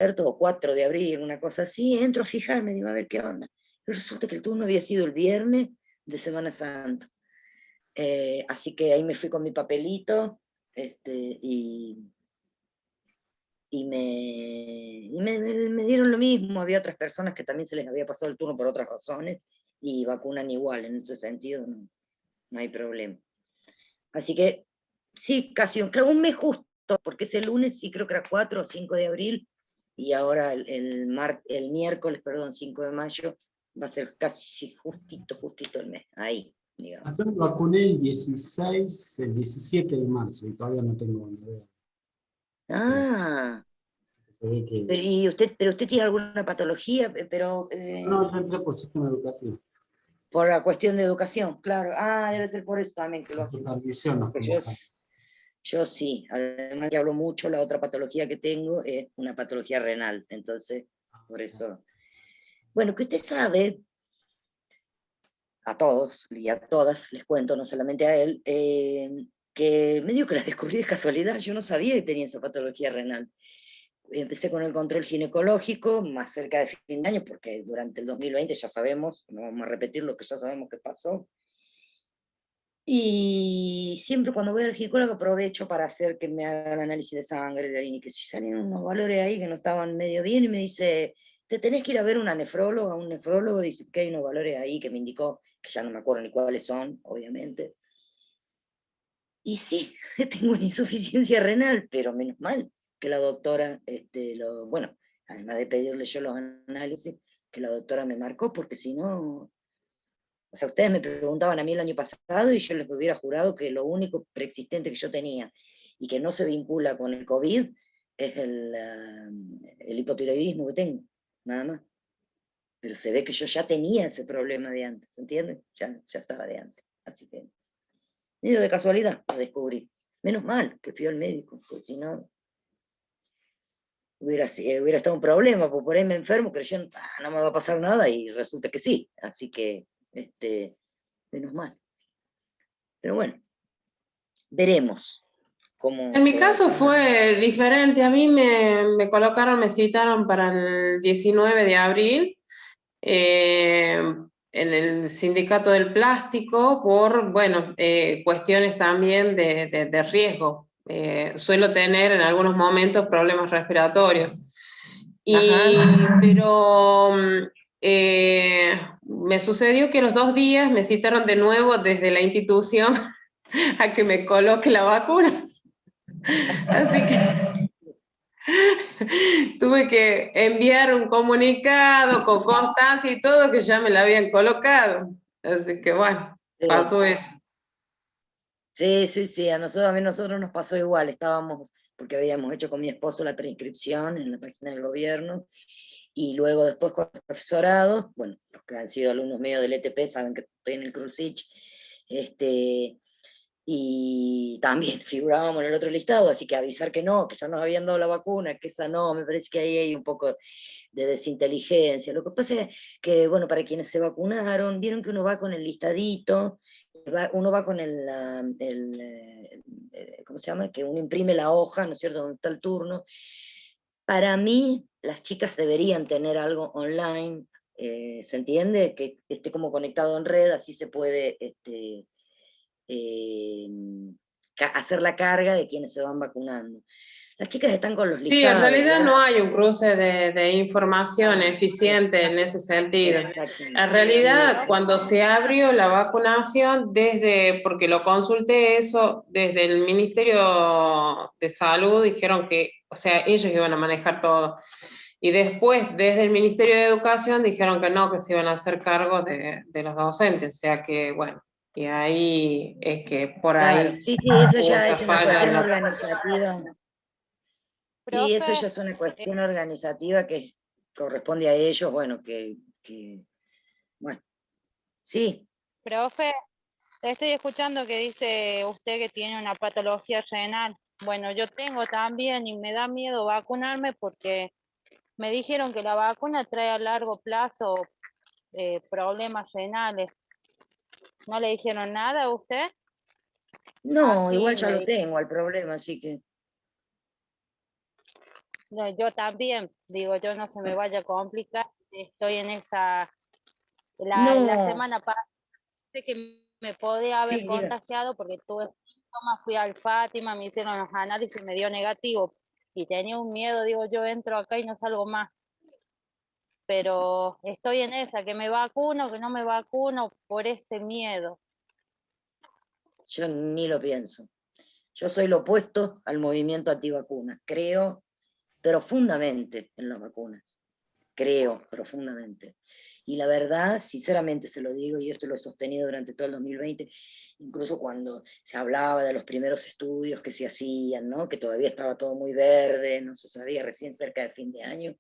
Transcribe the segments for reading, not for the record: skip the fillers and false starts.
abierto, o 4 de abril, una cosa así, entro a fijarme, digo, a ver qué onda. Pero resulta que el turno había sido el viernes de Semana Santa. Así que ahí me fui con mi papelito, me dieron lo mismo. Había otras personas que también se les había pasado el turno por otras razones, y vacunan igual, en ese sentido no hay problema. Así que sí, casi creo un mes justo, porque ese lunes sí creo que era 4 o 5 de abril, y ahora el miércoles, perdón, 5 de mayo, va a ser casi justito el mes, ahí, digamos. Yo me vacuné el 17 de marzo y todavía no tengo ni idea. Ah, Se ve que... pero usted tiene alguna patología, pero No, yo entré por sistema educativo. por la cuestión de educación, claro. Ah, debe ser por eso también que lo hacen. Supervisión, Porque yo sí, además que hablo mucho, la otra patología que tengo es una patología renal, entonces, por eso. Bueno, que usted sabe, a todos y a todas, les cuento, no solamente a él, que medio que la descubrí de casualidad. Yo no sabía que tenía esa patología renal. Empecé con el control ginecológico más cerca de fin de año, porque durante el 2020 ya sabemos, no vamos a repetir lo que ya sabemos que pasó. Y siempre cuando voy al ginecólogo aprovecho para hacer que me hagan análisis de sangre, de orina, y que si salen unos valores ahí que no estaban medio bien, y me dice, te tenés que ir a ver una nefróloga. Un nefrólogo dice que hay unos valores ahí que me indicó, que ya no me acuerdo ni cuáles son, obviamente. Y sí, tengo una insuficiencia renal, pero menos mal que la doctora, bueno, además de pedirle yo los análisis, que la doctora me marcó, porque si no, o sea, ustedes me preguntaban a mí el año pasado y yo les hubiera jurado que lo único preexistente que yo tenía y que no se vincula con el COVID es el hipotiroidismo que tengo, nada más. Pero se ve que yo ya tenía ese problema de antes, ¿se entiende? Ya estaba de antes. Así que, medio de casualidad lo descubrí. Menos mal que fui al médico, porque si no, hubiera estado un problema, porque por ahí me enfermo creyendo, no me va a pasar nada, y resulta que sí. Así que, menos mal. Pero bueno, veremos cómo En mi se va caso desarrollando. fue diferente. A mí me citaron para el 19 de abril en el sindicato del plástico por, bueno, cuestiones también de riesgo. Suelo tener en algunos momentos problemas respiratorios. Pero me sucedió que los 2 días me citaron de nuevo desde la institución a que me coloque la vacuna. Así que tuve que enviar un comunicado con constancia y todo que ya me la habían colocado. Así que bueno, pasó eso. Sí, a nosotros nos pasó igual. Estábamos, porque habíamos hecho con mi esposo la preinscripción en la página del gobierno, y luego después con los profesorados, bueno, los que han sido alumnos míos del ETP saben que estoy en el Cruzich, y también figurábamos en el otro listado, así que avisar que no, que ya nos habían dado la vacuna, que esa no, me parece que ahí hay un poco de desinteligencia. Lo que pasa es que, bueno, para quienes se vacunaron, vieron que uno va con el listadito, uno va con ¿cómo se llama? Que uno imprime la hoja, ¿no es cierto?, donde está el turno. Para mí, las chicas deberían tener algo online, ¿se entiende? Que esté como conectado en red, así se puede hacer la carga de quienes se van vacunando. Las chicas están con los Sí, en listados. realidad no hay un cruce de información eficiente en ese sentido. En realidad, cuando se abrió la vacunación, porque lo consulté eso, desde el Ministerio de Salud dijeron que, o sea, ellos iban a manejar todo. Y después, desde el Ministerio de Educación, dijeron que no, que se iban a hacer cargo de los docentes. O sea que, bueno, y ahí es que por ahí claro, sí, eso hubo ya esa es una falla cuestión en la... organizativa. Sí, eso ya es una cuestión organizativa que corresponde a ellos, bueno, bueno, sí. Profe, le estoy escuchando que dice usted que tiene una patología renal. Bueno, yo tengo también y me da miedo vacunarme porque me dijeron que la vacuna trae a largo plazo problemas renales. ¿No le dijeron nada a usted? No, Así igual ya me lo dijeron. tengo el problema, así que... No, yo también, digo, yo no se me vaya a complicar, estoy en esa, la No, semana pasada sé que me podía haber sí, diga. contagiado porque tuve síntomas, fui al Fátima, me hicieron los análisis, me dio negativo, y tenía un miedo, digo, yo entro acá y no salgo más, pero estoy en esa, que me vacuno, que no me vacuno, por ese miedo. Yo ni lo pienso. Yo soy lo opuesto al movimiento antivacunas. Creo profundamente en las vacunas. Creo profundamente. Y la verdad, sinceramente se lo digo, y esto lo he sostenido durante todo el 2020, incluso cuando se hablaba de los primeros estudios que se hacían, ¿no? Que todavía estaba todo muy verde, no se sabía, recién cerca de fin de año.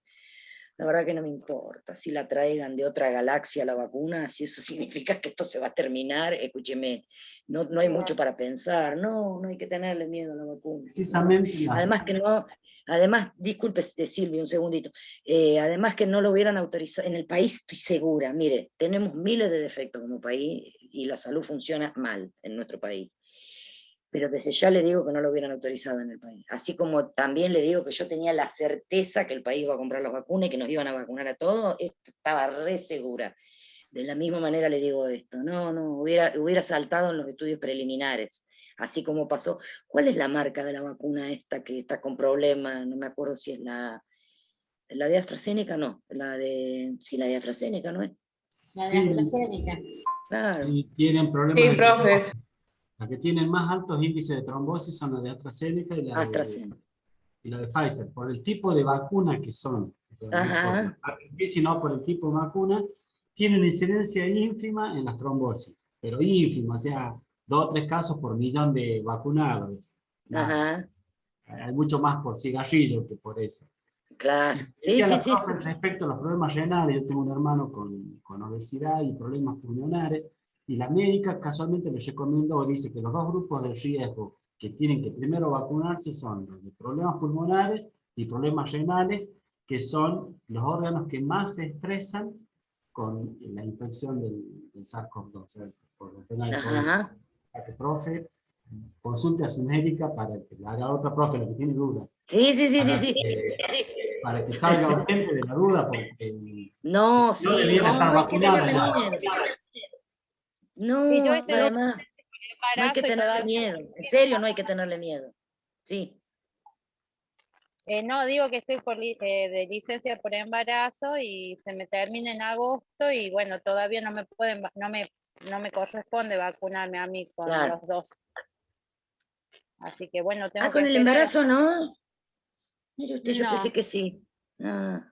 La verdad que no me importa si la traigan de otra galaxia la vacuna, si eso significa que esto se va a terminar, escúcheme, no hay mucho para pensar, no hay que tenerle miedo a la vacuna. Precisamente Además que no, además, disculpe Silvia, un segundito, además que no lo hubieran autorizado, en el país estoy segura, mire, tenemos miles de defectos como país y la salud funciona mal en nuestro país. Pero desde ya le digo que no lo hubieran autorizado en el país. Así como también le digo que yo tenía la certeza que el país iba a comprar las vacunas y que nos iban a vacunar a todos, estaba re segura. De la misma manera le digo esto, hubiera saltado en los estudios preliminares, así como pasó. ¿Cuál es la marca de la vacuna esta que está con problemas? No me acuerdo si es la de AstraZeneca, no, sí, la de AstraZeneca, ¿no es? La de sí, AstraZeneca. Claro, sí tienen problemas Sí, de profes. trombosis. Las que tienen más altos índices de trombosis son las de AstraZeneca AstraZeneca. y la de Pfizer, por el tipo de vacuna que son. O sea, no por Ajá, la marca, sino por el tipo de vacuna, tienen incidencia ínfima en las trombosis, pero ínfima, o sea, 2 o 3 casos por millón de vacunados. Nada. ajá, Hay mucho más por cigarrillo que por eso. claro, sí, Decía sí, la sí, profe respecto a los problemas renales, yo tengo un hermano con obesidad y problemas pulmonares, y la médica casualmente le recomendó, dice que los 2 grupos de riesgo que tienen que primero vacunarse son los de problemas pulmonares y problemas renales, que son los órganos que más se estresan con la infección del SARS-CoV-2, o sea, por lo general el COVID. ajá. Para que profe consulte a su médica para que le haga otra profe, la que tiene duda, Sí, sí, sí, sí, para sí. para que salga urgente de la duda, porque si No, no sí, debiera estar no hay que vacunada tenerle ya. miedo. Y yo No, este además, no hay que embarazo y tenerle todavía miedo. En serio, no hay que tenerle miedo. Sí. no, digo que estoy de licencia por embarazo y se me termina en agosto y bueno, todavía no me pueden, no me corresponde vacunarme a mí con Claro. los 2. Así que bueno, Ah, tengo que con el esperar. embarazo, ¿no? Mire usted, yo No, pensé que sí. Ah,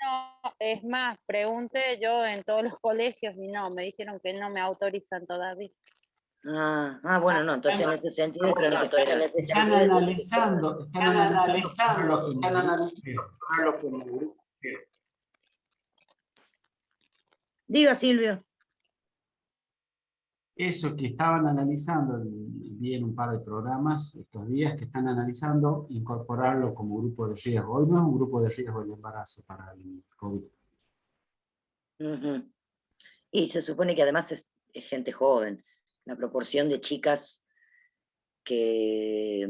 no, es más, pregunté yo en todos los colegios y no, me dijeron que no me autorizan todavía. bueno, no, entonces en ese sentido creo que esperar. Están analizando lo que me dijeron. Diga, Silvio. Eso que estaban analizando, vi en un par de programas estos días que están analizando incorporarlo como grupo de riesgo. Hoy no es un grupo de riesgo el embarazo para el COVID. Ujú. Y se supone que además es gente joven. La proporción de chicas que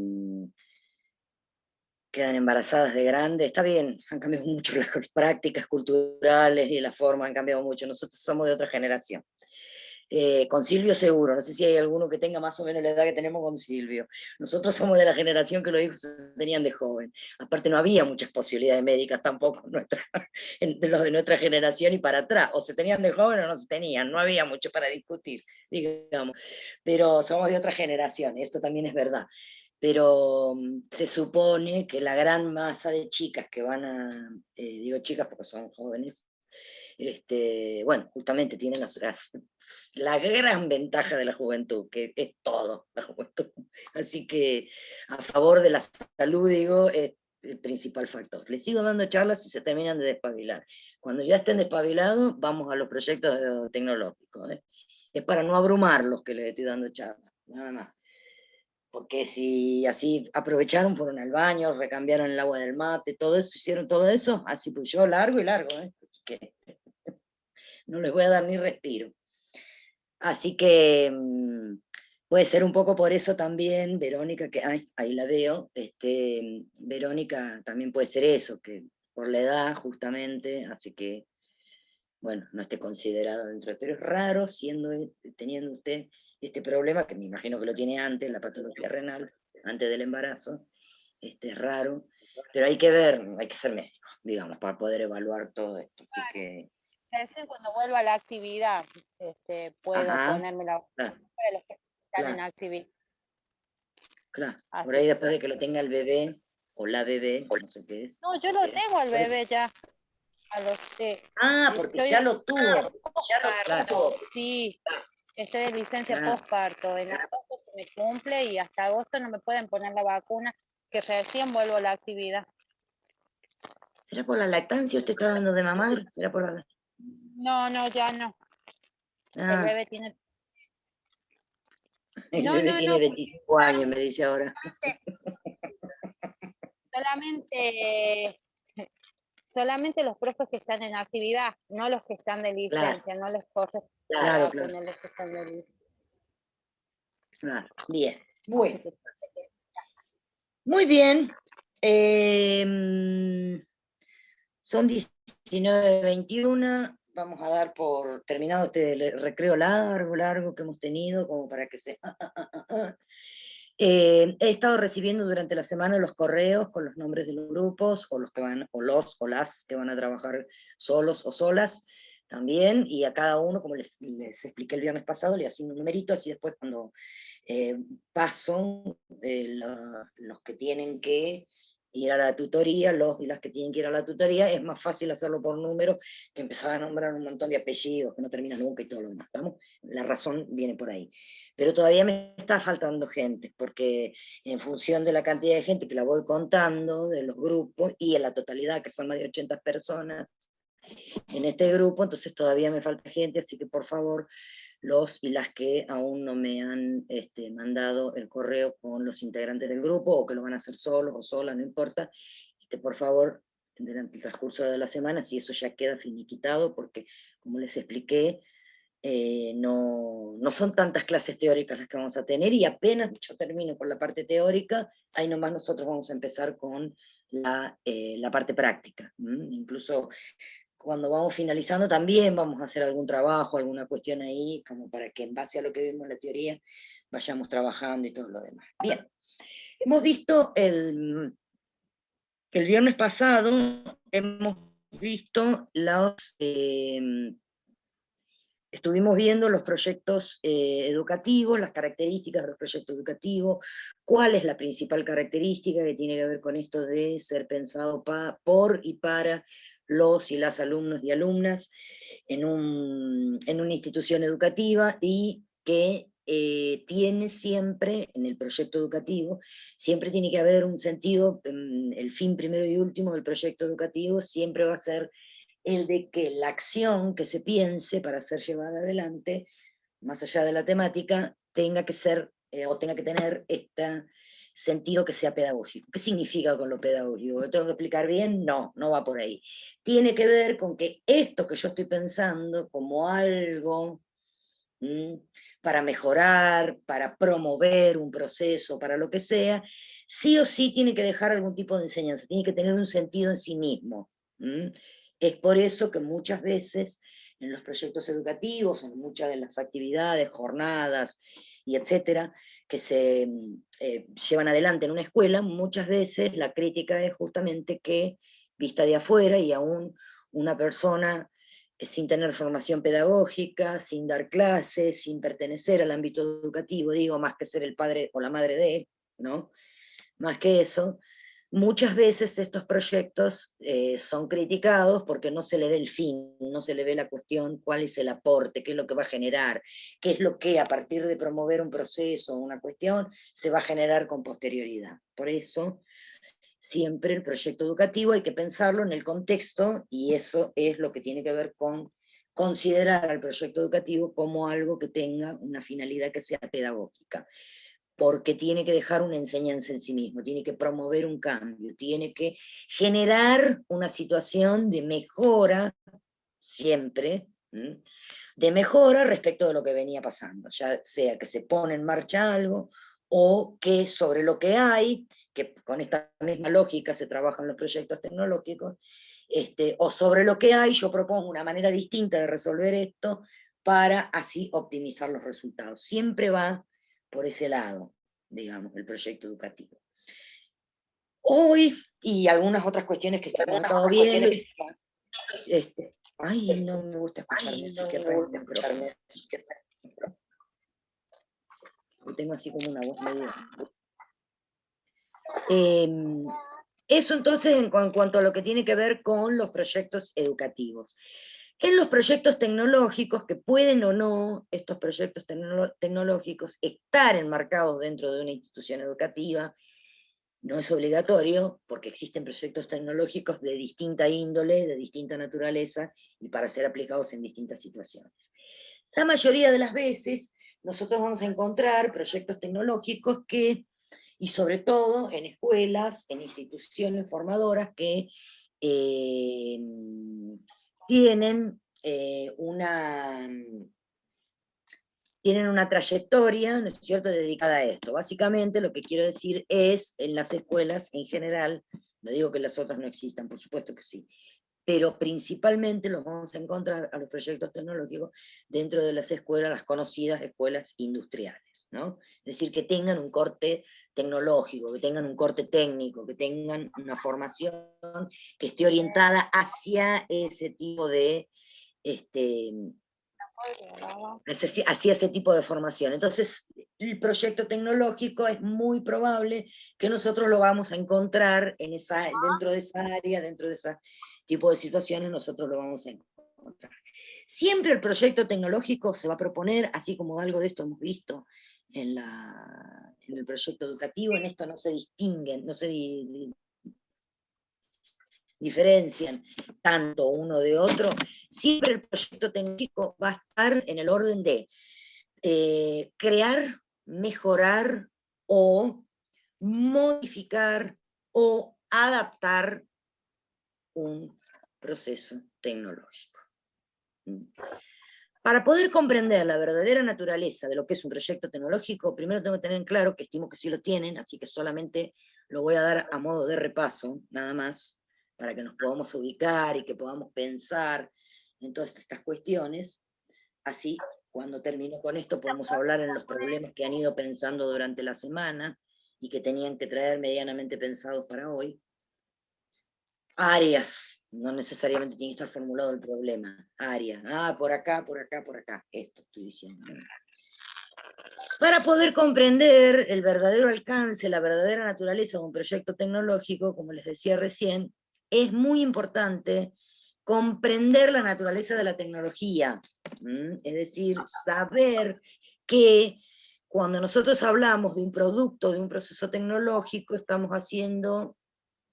quedan embarazadas de grande, está bien, han cambiado mucho las prácticas culturales y las formas han cambiado mucho. Nosotros somos de otra generación. Con Silvio seguro, no sé si hay alguno que tenga más o menos la edad que tenemos con Silvio. Nosotros somos de la generación que los hijos se tenían de joven. Aparte no había muchas posibilidades médicas tampoco de los de nuestra generación y para atrás. O se tenían de joven o no se tenían, no había mucho para discutir, digamos. Pero somos de otra generación, esto también es verdad. Pero se supone que la gran masa de chicas que van digo chicas porque son jóvenes, bueno, justamente tienen la gran ventaja de la juventud, que es todo la juventud. Así que a favor de la salud, digo, es el principal factor. Les sigo dando charlas y se terminan de despabilar. Cuando ya estén despabilados, vamos a los proyectos tecnológicos. Es para no abrumarlos que les estoy dando charlas, nada más. Porque si así aprovecharon, fueron al baño, recambiaron el agua del mate, todo eso, hicieron todo eso, así pues yo largo y largo, así que no les voy a dar ni respiro. Así que Puede ser un poco por eso también, Verónica, que ahí la veo, Verónica también puede ser eso, que por la edad justamente, así que, bueno, no esté considerado dentro de... Pero es raro teniendo usted este problema, que me imagino que lo tiene antes, la patología renal, antes del embarazo, es raro, pero hay que ver, hay que ser médico, digamos, para poder evaluar todo esto, así que... Recién cuando vuelva a la actividad, puedo Ajá, ponerme la claro, para los que están en claro. actividad. Claro, por Así ahí que, después de que lo tenga el bebé, o la bebé, no sé qué es. no, yo lo tengo al bebé ya. A los, Porque estoy ya de lo tuvo. Claro, postparto, sí, estoy de licencia claro. postparto. En agosto se me cumple y hasta agosto no me pueden poner la vacuna, que recién vuelvo a la actividad. ¿Será por la lactancia usted está dando de mamar? ¿Será por la... No, no, ya no. El Ah, bebé tiene... el No, bebé no, tiene no, 25 años, me dice ahora. solamente, solamente los profes que están en actividad, no los que están de Claro, licencia, no les corre la claro, vacuna, los que están de licencia. claro. Bien, Así bueno. que, Muy bien. Son 19:21. Vamos a dar por terminado este recreo largo que hemos tenido, como para que se... He estado recibiendo durante la semana los correos con los nombres de los grupos, o los que van, o las que van a trabajar solos o solas también, y a cada uno, como les expliqué el viernes pasado, le asigno un numerito, así después cuando paso los que tienen que ir a la tutoría, los y las que tienen que ir a la tutoría, es más fácil hacerlo por número que empezar a nombrar un montón de apellidos que no terminan nunca y todo lo demás. ¿Estamos? La razón viene por ahí. Pero todavía me está faltando gente, porque en función de la cantidad de gente que la voy contando, de los grupos, y en la totalidad, que son más de 80 personas en este grupo, entonces todavía me falta gente, así que por favor, los y las que aún no me han mandado el correo con los integrantes del grupo, o que lo van a hacer solos o solas, no importa, por favor, durante el transcurso de la semana, si eso ya queda finiquitado, porque como les expliqué, no son tantas clases teóricas las que vamos a tener, y apenas yo termino con la parte teórica, ahí nomás nosotros vamos a empezar con la parte práctica. Incluso cuando vamos finalizando también vamos a hacer algún trabajo, alguna cuestión ahí, como para que en base a lo que vimos en la teoría vayamos trabajando y todo lo demás. Bien, hemos visto el viernes pasado, hemos visto estuvimos viendo los proyectos educativos, las características de los proyectos educativos, cuál es la principal característica que tiene que ver con esto de ser pensado por y para los y las alumnos y alumnas en una institución educativa, y que tiene siempre, en el proyecto educativo, siempre tiene que haber un sentido, el fin primero y último del proyecto educativo siempre va a ser el de que la acción que se piense para ser llevada adelante, más allá de la temática, tenga que ser o tenga que tener este sentido que sea pedagógico. ¿Qué significa con lo pedagógico? ¿Lo tengo que explicar bien? No, no va por ahí. Tiene que ver con que esto que yo estoy pensando como algo para mejorar, para promover un proceso, para lo que sea, sí o sí tiene que dejar algún tipo de enseñanza, tiene que tener un sentido en sí mismo. Es por eso que muchas veces en los proyectos educativos, en muchas de las actividades, jornadas y etcétera, que se llevan adelante en una escuela, muchas veces la crítica es justamente que, vista de afuera, y aún una persona sin tener formación pedagógica, sin dar clases, sin pertenecer al ámbito educativo, digo, más que ser el padre o la madre de, ¿no? Más que eso, muchas veces estos proyectos son criticados porque no se le ve el fin, no se le ve la cuestión, cuál es el aporte, qué es lo que va a generar, qué es lo que a partir de promover un proceso o una cuestión se va a generar con posterioridad. Por eso, siempre el proyecto educativo hay que pensarlo en el contexto, y eso es lo que tiene que ver con considerar al proyecto educativo como algo que tenga una finalidad que sea pedagógica, porque tiene que dejar una enseñanza en sí mismo, tiene que promover un cambio, tiene que generar una situación de mejora siempre, de mejora respecto de lo que venía pasando, ya sea que se pone en marcha algo, o que sobre lo que hay, que con esta misma lógica se trabajan los proyectos tecnológicos, o sobre lo que hay, yo propongo una manera distinta de resolver esto para así optimizar los resultados. Siempre va por ese lado, digamos, el proyecto educativo. Hoy, y algunas otras cuestiones que estamos viendo, ay, no me gusta escucharme, así que tengo así como una voz medio... Eso entonces en cuanto a lo que tiene que ver con los proyectos educativos. En los proyectos tecnológicos, que pueden o no estos proyectos tecnológicos estar enmarcados dentro de una institución educativa, no es obligatorio, porque existen proyectos tecnológicos de distinta índole, de distinta naturaleza, y para ser aplicados en distintas situaciones. La mayoría de las veces nosotros vamos a encontrar proyectos tecnológicos que, y sobre todo en escuelas, en instituciones formadoras que tienen una trayectoria, ¿no es cierto?, dedicada a esto. Básicamente lo que quiero decir es, en las escuelas en general, no digo que las otras no existan, por supuesto que sí, pero principalmente los vamos a encontrar a los proyectos tecnológicos dentro de las escuelas, las conocidas escuelas industriales, ¿no? Es decir, que tengan un corte tecnológico, que tengan un corte técnico, que tengan una formación que esté orientada hacia ese tipo de hacia ese tipo de formación. Entonces, el proyecto tecnológico es muy probable que nosotros lo vamos a encontrar dentro de esa área, dentro de ese tipo de situaciones, nosotros lo vamos a encontrar. Siempre el proyecto tecnológico se va a proponer, así como algo de esto hemos visto en el proyecto educativo, en esto no se distinguen, no se diferencian tanto uno de otro, siempre el proyecto tecnológico va a estar en el orden de crear, mejorar o modificar o adaptar un proceso tecnológico. Para poder comprender la verdadera naturaleza de lo que es un proyecto tecnológico, primero tengo que tener claro, que estimo que sí lo tienen, así que solamente lo voy a dar a modo de repaso, nada más, para que nos podamos ubicar y que podamos pensar en todas estas cuestiones. Así, cuando termino con esto, podemos hablar en los problemas que han ido pensando durante la semana y que tenían que traer medianamente pensados para hoy. Áreas, no necesariamente tiene que estar formulado el problema. Áreas, por acá, por acá, por acá. Esto estoy diciendo. Para poder comprender el verdadero alcance, la verdadera naturaleza de un proyecto tecnológico, como les decía recién, es muy importante comprender la naturaleza de la tecnología. Es decir, saber que cuando nosotros hablamos de un producto, de un proceso tecnológico, estamos haciendo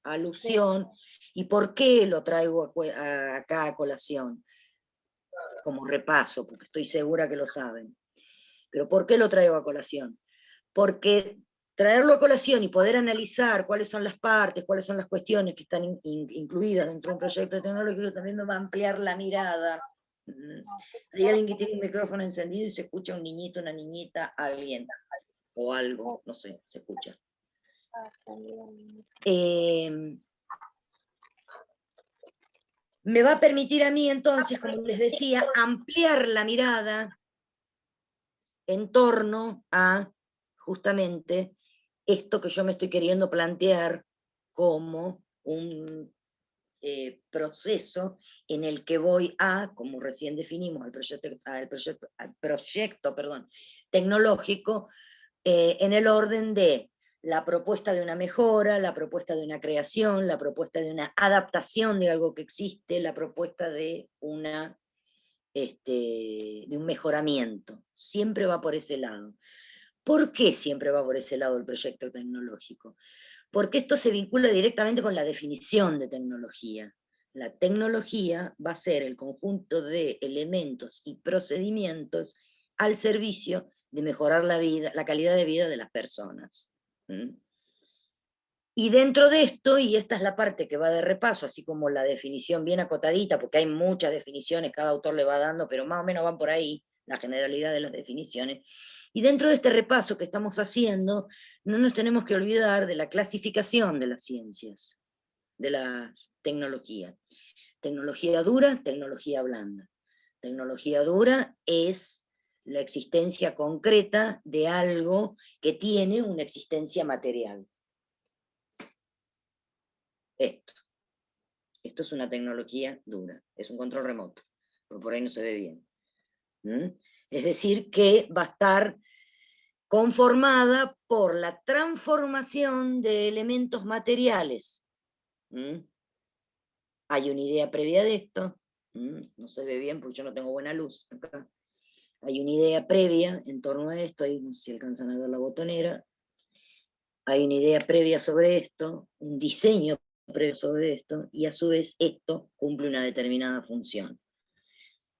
alusión, y por qué lo traigo acá a colación, como repaso, porque estoy segura que lo saben. Pero ¿por qué lo traigo a colación? Porque traerlo a colación y poder analizar cuáles son las partes, cuáles son las cuestiones que están incluidas dentro de un proyecto tecnológico, también me va a ampliar la mirada. Hay alguien que tiene un micrófono encendido y se escucha un niñito, una niñita, alguien, o algo, no sé, se escucha. Me va a permitir a mí entonces, como les decía, ampliar la mirada en torno a justamente esto que yo me estoy queriendo plantear como un proceso en el que voy a, como recién definimos, al proyecto tecnológico, en el orden de la propuesta de una mejora, la propuesta de una creación, la propuesta de una adaptación de algo que existe, la propuesta de un mejoramiento. Siempre va por ese lado. ¿Por qué siempre va por ese lado el proyecto tecnológico? Porque esto se vincula directamente con la definición de tecnología. La tecnología va a ser el conjunto de elementos y procedimientos al servicio de mejorar la calidad de vida de las personas. Y dentro de esto, y esta es la parte que va de repaso, así como la definición bien acotadita, porque hay muchas definiciones, cada autor le va dando, pero más o menos van por ahí, la generalidad de las definiciones. Y dentro de este repaso que estamos haciendo, no nos tenemos que olvidar de la clasificación de las ciencias, de la tecnología. Tecnología dura, tecnología blanda. Tecnología dura es la existencia concreta de algo que tiene una existencia material. Esto es una tecnología dura, es un control remoto, pero por ahí no se ve bien. Es decir, que va a estar conformada por la transformación de elementos materiales. Hay una idea previa de esto, no se ve bien porque yo no tengo buena luz acá. Hay una idea previa en torno a esto, ahí no sé si alcanzan a ver la botonera. Hay una idea previa sobre esto, un diseño previo sobre esto, y a su vez esto cumple una determinada función.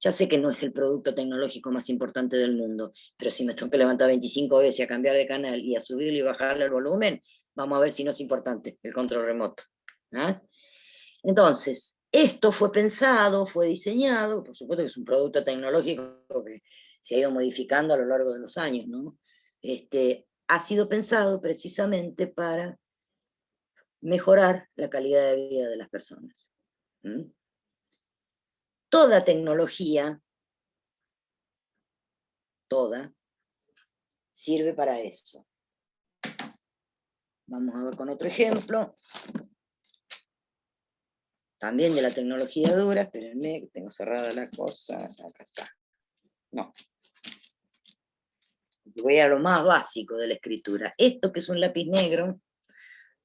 Ya sé que no es el producto tecnológico más importante del mundo, pero si me tengo que levantar 25 veces a cambiar de canal y a subirle y bajarle el volumen, vamos a ver si no es importante el control remoto. Entonces, esto fue pensado, fue diseñado, por supuesto que es un producto tecnológico que se ha ido modificando a lo largo de los años, ¿no? Ha sido pensado precisamente para mejorar la calidad de vida de las personas. Toda tecnología, toda, sirve para eso. Vamos a ver con otro ejemplo. También de la tecnología dura, espérenme, que tengo cerrada la cosa, acá está. No. Voy a lo más básico de la escritura. Esto que es un lápiz negro,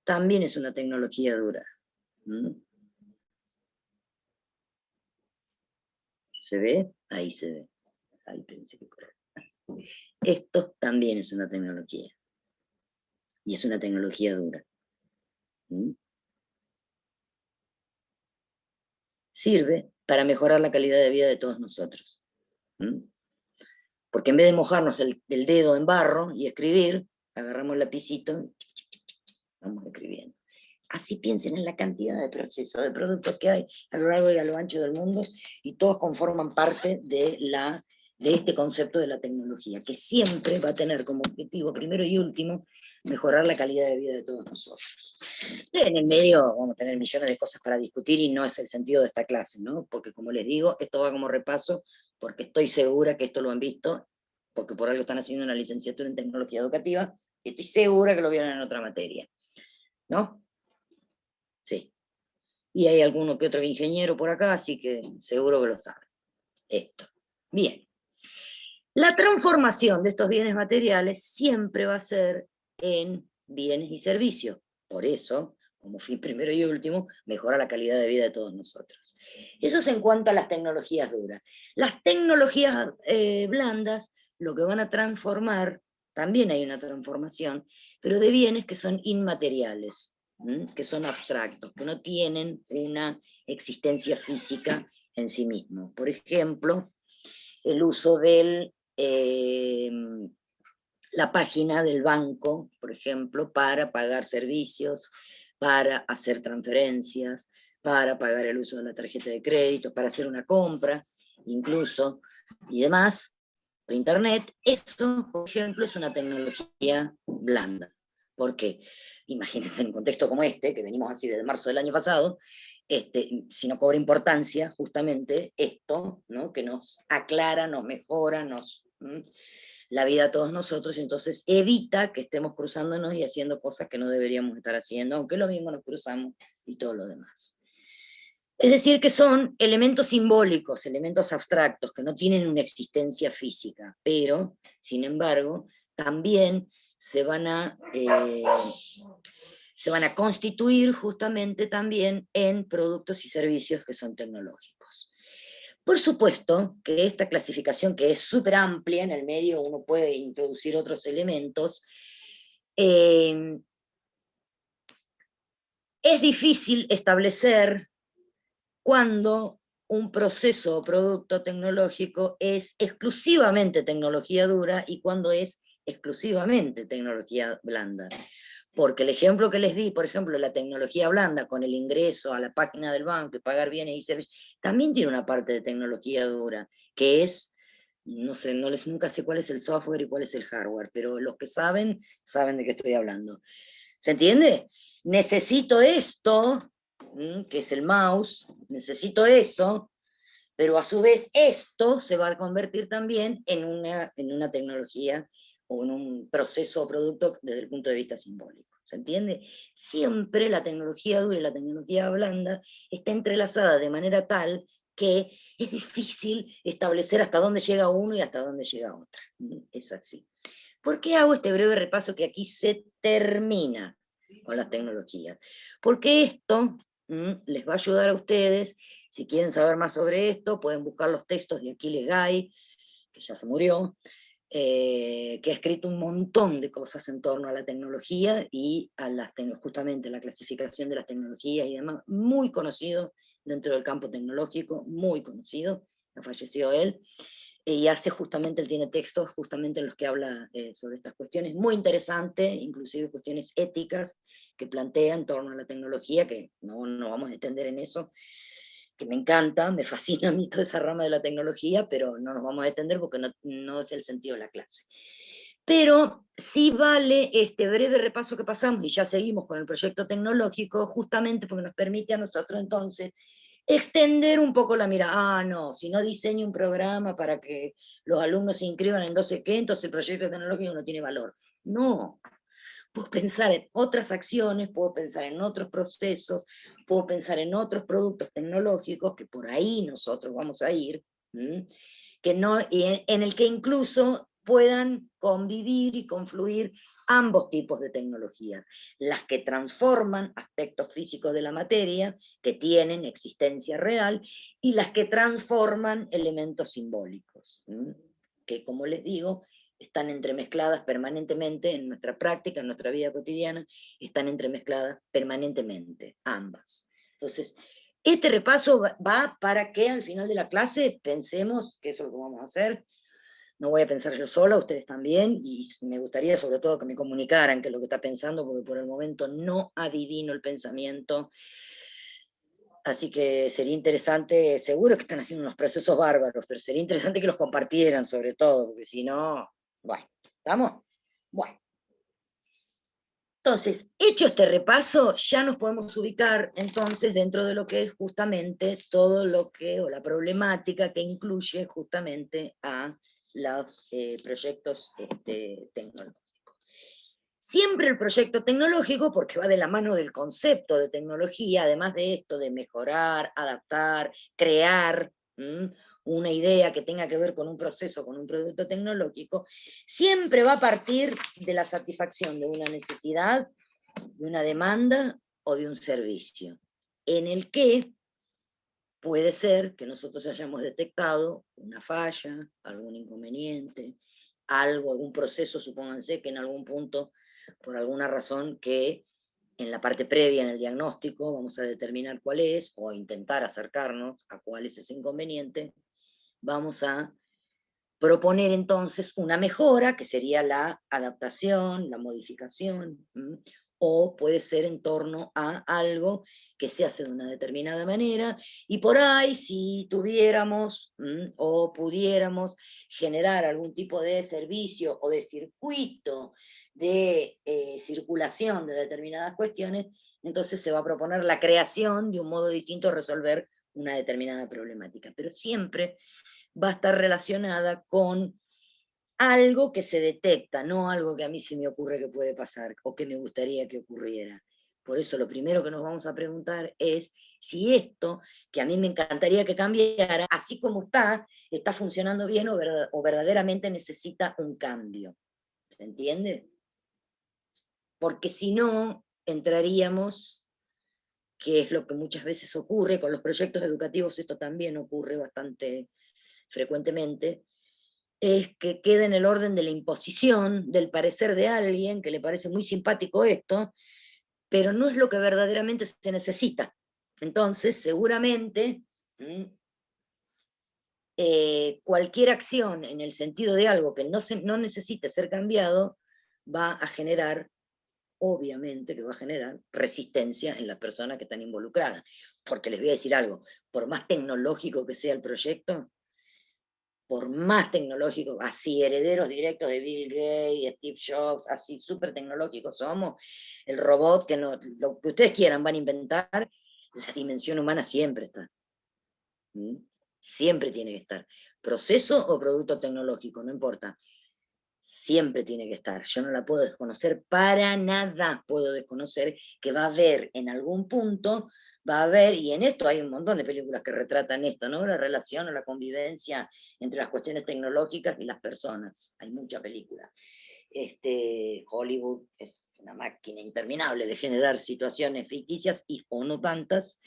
también es una tecnología dura. ¿Se ve? Ahí se ve. Ahí pensé que por ahí. Esto también es una tecnología. Y es una tecnología dura. Sirve para mejorar la calidad de vida de todos nosotros. Porque en vez de mojarnos el dedo en barro y escribir, agarramos el lapicito y vamos escribiendo. Así piensen en la cantidad de procesos, de productos que hay a lo largo y a lo ancho del mundo, y todos conforman parte de este concepto de la tecnología, que siempre va a tener como objetivo, primero y último, mejorar la calidad de vida de todos nosotros. En el medio vamos a tener millones de cosas para discutir y no es el sentido de esta clase, ¿no? Porque como les digo, esto va como repaso, porque estoy segura que esto lo han visto, porque por algo están haciendo una licenciatura en tecnología educativa, y estoy segura que lo vieron en otra materia, ¿no? Sí. Y hay alguno que otro ingeniero por acá, así que seguro que lo saben. Esto. Bien. La transformación de estos bienes materiales siempre va a ser en bienes y servicios. Por eso, como fin primero y último, mejora la calidad de vida de todos nosotros. Eso es en cuanto a las tecnologías duras. Las tecnologías blandas, lo que van a transformar, también hay una transformación, pero de bienes que son inmateriales, que son abstractos, que no tienen una existencia física en sí mismos. Por ejemplo, el uso de la página del banco, por ejemplo, para pagar servicios, para hacer transferencias, para pagar el uso de la tarjeta de crédito, para hacer una compra, incluso, y demás, por internet. Eso, por ejemplo, es una tecnología blanda. ¿Por qué? Imagínense en un contexto como este, que venimos así desde marzo del año pasado, si no cobra importancia justamente esto, ¿no? Que nos aclara, nos mejora, la vida a todos nosotros, entonces evita que estemos cruzándonos y haciendo cosas que no deberíamos estar haciendo, aunque lo mismo nos cruzamos y todo lo demás. Es decir, que son elementos simbólicos, elementos abstractos, que no tienen una existencia física, pero, sin embargo, también se van a constituir justamente también en productos y servicios que son tecnológicos. Por supuesto que esta clasificación, que es súper amplia, en el medio uno puede introducir otros elementos, es difícil establecer cuando un proceso o producto tecnológico es exclusivamente tecnología dura y cuando es exclusivamente tecnología blanda. Porque el ejemplo que les di, por ejemplo, la tecnología blanda con el ingreso a la página del banco y pagar bienes y servicios, también tiene una parte de tecnología dura, que es, no sé, nunca sé cuál es el software y cuál es el hardware, pero los que saben, saben de qué estoy hablando. ¿Se entiende? Necesito esto, que es el mouse, necesito eso, pero a su vez esto se va a convertir también en una tecnología o en un proceso o producto desde el punto de vista simbólico. ¿Se entiende? Siempre la tecnología dura y la tecnología blanda está entrelazada de manera tal que es difícil establecer hasta dónde llega uno y hasta dónde llega otra. Es así. ¿Por qué hago este breve repaso que aquí se termina con las tecnologías? Porque esto les va a ayudar a ustedes. Si quieren saber más sobre esto, pueden buscar los textos de Achille Guy, que ya se murió, que ha escrito un montón de cosas en torno a la tecnología y a justamente la clasificación de las tecnologías y demás, muy conocido dentro del campo tecnológico, muy conocido, falleció él, y él tiene textos justamente en los que habla sobre estas cuestiones, muy interesante, inclusive cuestiones éticas que plantea en torno a la tecnología, que no vamos a extender en eso, que me encanta, me fascina a mí toda esa rama de la tecnología, pero no nos vamos a extender porque no es el sentido de la clase. Pero sí vale este breve repaso que pasamos, y ya seguimos con el proyecto tecnológico, justamente porque nos permite a nosotros entonces extender un poco la mirada. No, si no diseño un programa para que los alumnos se inscriban en no sé qué, entonces el proyecto tecnológico no tiene valor. No, puedo pensar en otras acciones, puedo pensar en otros procesos, puedo pensar en otros productos tecnológicos, que por ahí nosotros vamos a ir, que no, en el que incluso puedan convivir y confluir ambos tipos de tecnologías, las que transforman aspectos físicos de la materia, que tienen existencia real, y las que transforman elementos simbólicos, que como les digo, están entremezcladas permanentemente en nuestra práctica, en nuestra vida cotidiana, están entremezcladas permanentemente, ambas. Entonces, este repaso va para que al final de la clase pensemos, que eso es lo que vamos a hacer. No voy a pensar yo sola, ustedes también, y me gustaría sobre todo que me comunicaran qué es lo que está pensando, porque por el momento no adivino el pensamiento. Así que sería interesante, seguro que están haciendo unos procesos bárbaros, pero sería interesante que los compartieran sobre todo, porque si no, bueno, ¿estamos? Bueno. Entonces, hecho este repaso, ya nos podemos ubicar entonces dentro de lo que es justamente todo lo que, o la problemática que incluye justamente a los proyectos tecnológicos. Siempre el proyecto tecnológico, porque va de la mano del concepto de tecnología, además de esto de mejorar, adaptar, crear una idea que tenga que ver con un proceso, con un producto tecnológico, siempre va a partir de la satisfacción de una necesidad, de una demanda o de un servicio, en el que puede ser que nosotros hayamos detectado una falla, algún inconveniente, algún proceso, supónganse que en algún punto, por alguna razón que en la parte previa, en el diagnóstico, vamos a determinar cuál es, o intentar acercarnos a cuál es ese inconveniente, vamos a proponer entonces una mejora, que sería la adaptación, la modificación, o puede ser en torno a algo que se hace de una determinada manera, y por ahí si tuviéramos o pudiéramos generar algún tipo de servicio o de circuito de circulación de determinadas cuestiones, entonces se va a proponer la creación de un modo distinto de resolver una determinada problemática, pero siempre va a estar relacionada con algo que se detecta, no algo que a mí se me ocurre que puede pasar o que me gustaría que ocurriera. Por eso lo primero que nos vamos a preguntar es si esto, que a mí me encantaría que cambiara, así como está funcionando bien o verdaderamente necesita un cambio. ¿Se entiende? Porque si no, entraríamos, que es lo que muchas veces ocurre, con los proyectos educativos esto también ocurre bastante frecuentemente, es que queda en el orden de la imposición, del parecer de alguien, que le parece muy simpático esto, pero no es lo que verdaderamente se necesita. Entonces, seguramente, cualquier acción en el sentido de algo que no necesite ser cambiado, va a generar obviamente que va a generar resistencia en las personas que están involucradas. Porque les voy a decir algo, por más tecnológico que sea el proyecto, por más tecnológico, así herederos directos de Bill Gates, Steve Jobs, así súper tecnológicos somos, el robot que no, lo que ustedes quieran van a inventar, la dimensión humana siempre está. ¿Mm? Siempre tiene que estar. Proceso o producto tecnológico, no importa. Siempre tiene que estar. Yo no la puedo desconocer para nada. Puedo desconocer que va a haber en algún punto, va a haber, y en esto hay un montón de películas que retratan esto, ¿no? La relación o la convivencia entre las cuestiones tecnológicas y las personas. Hay mucha película. Hollywood es una máquina interminable de generar situaciones ficticias y o no tantas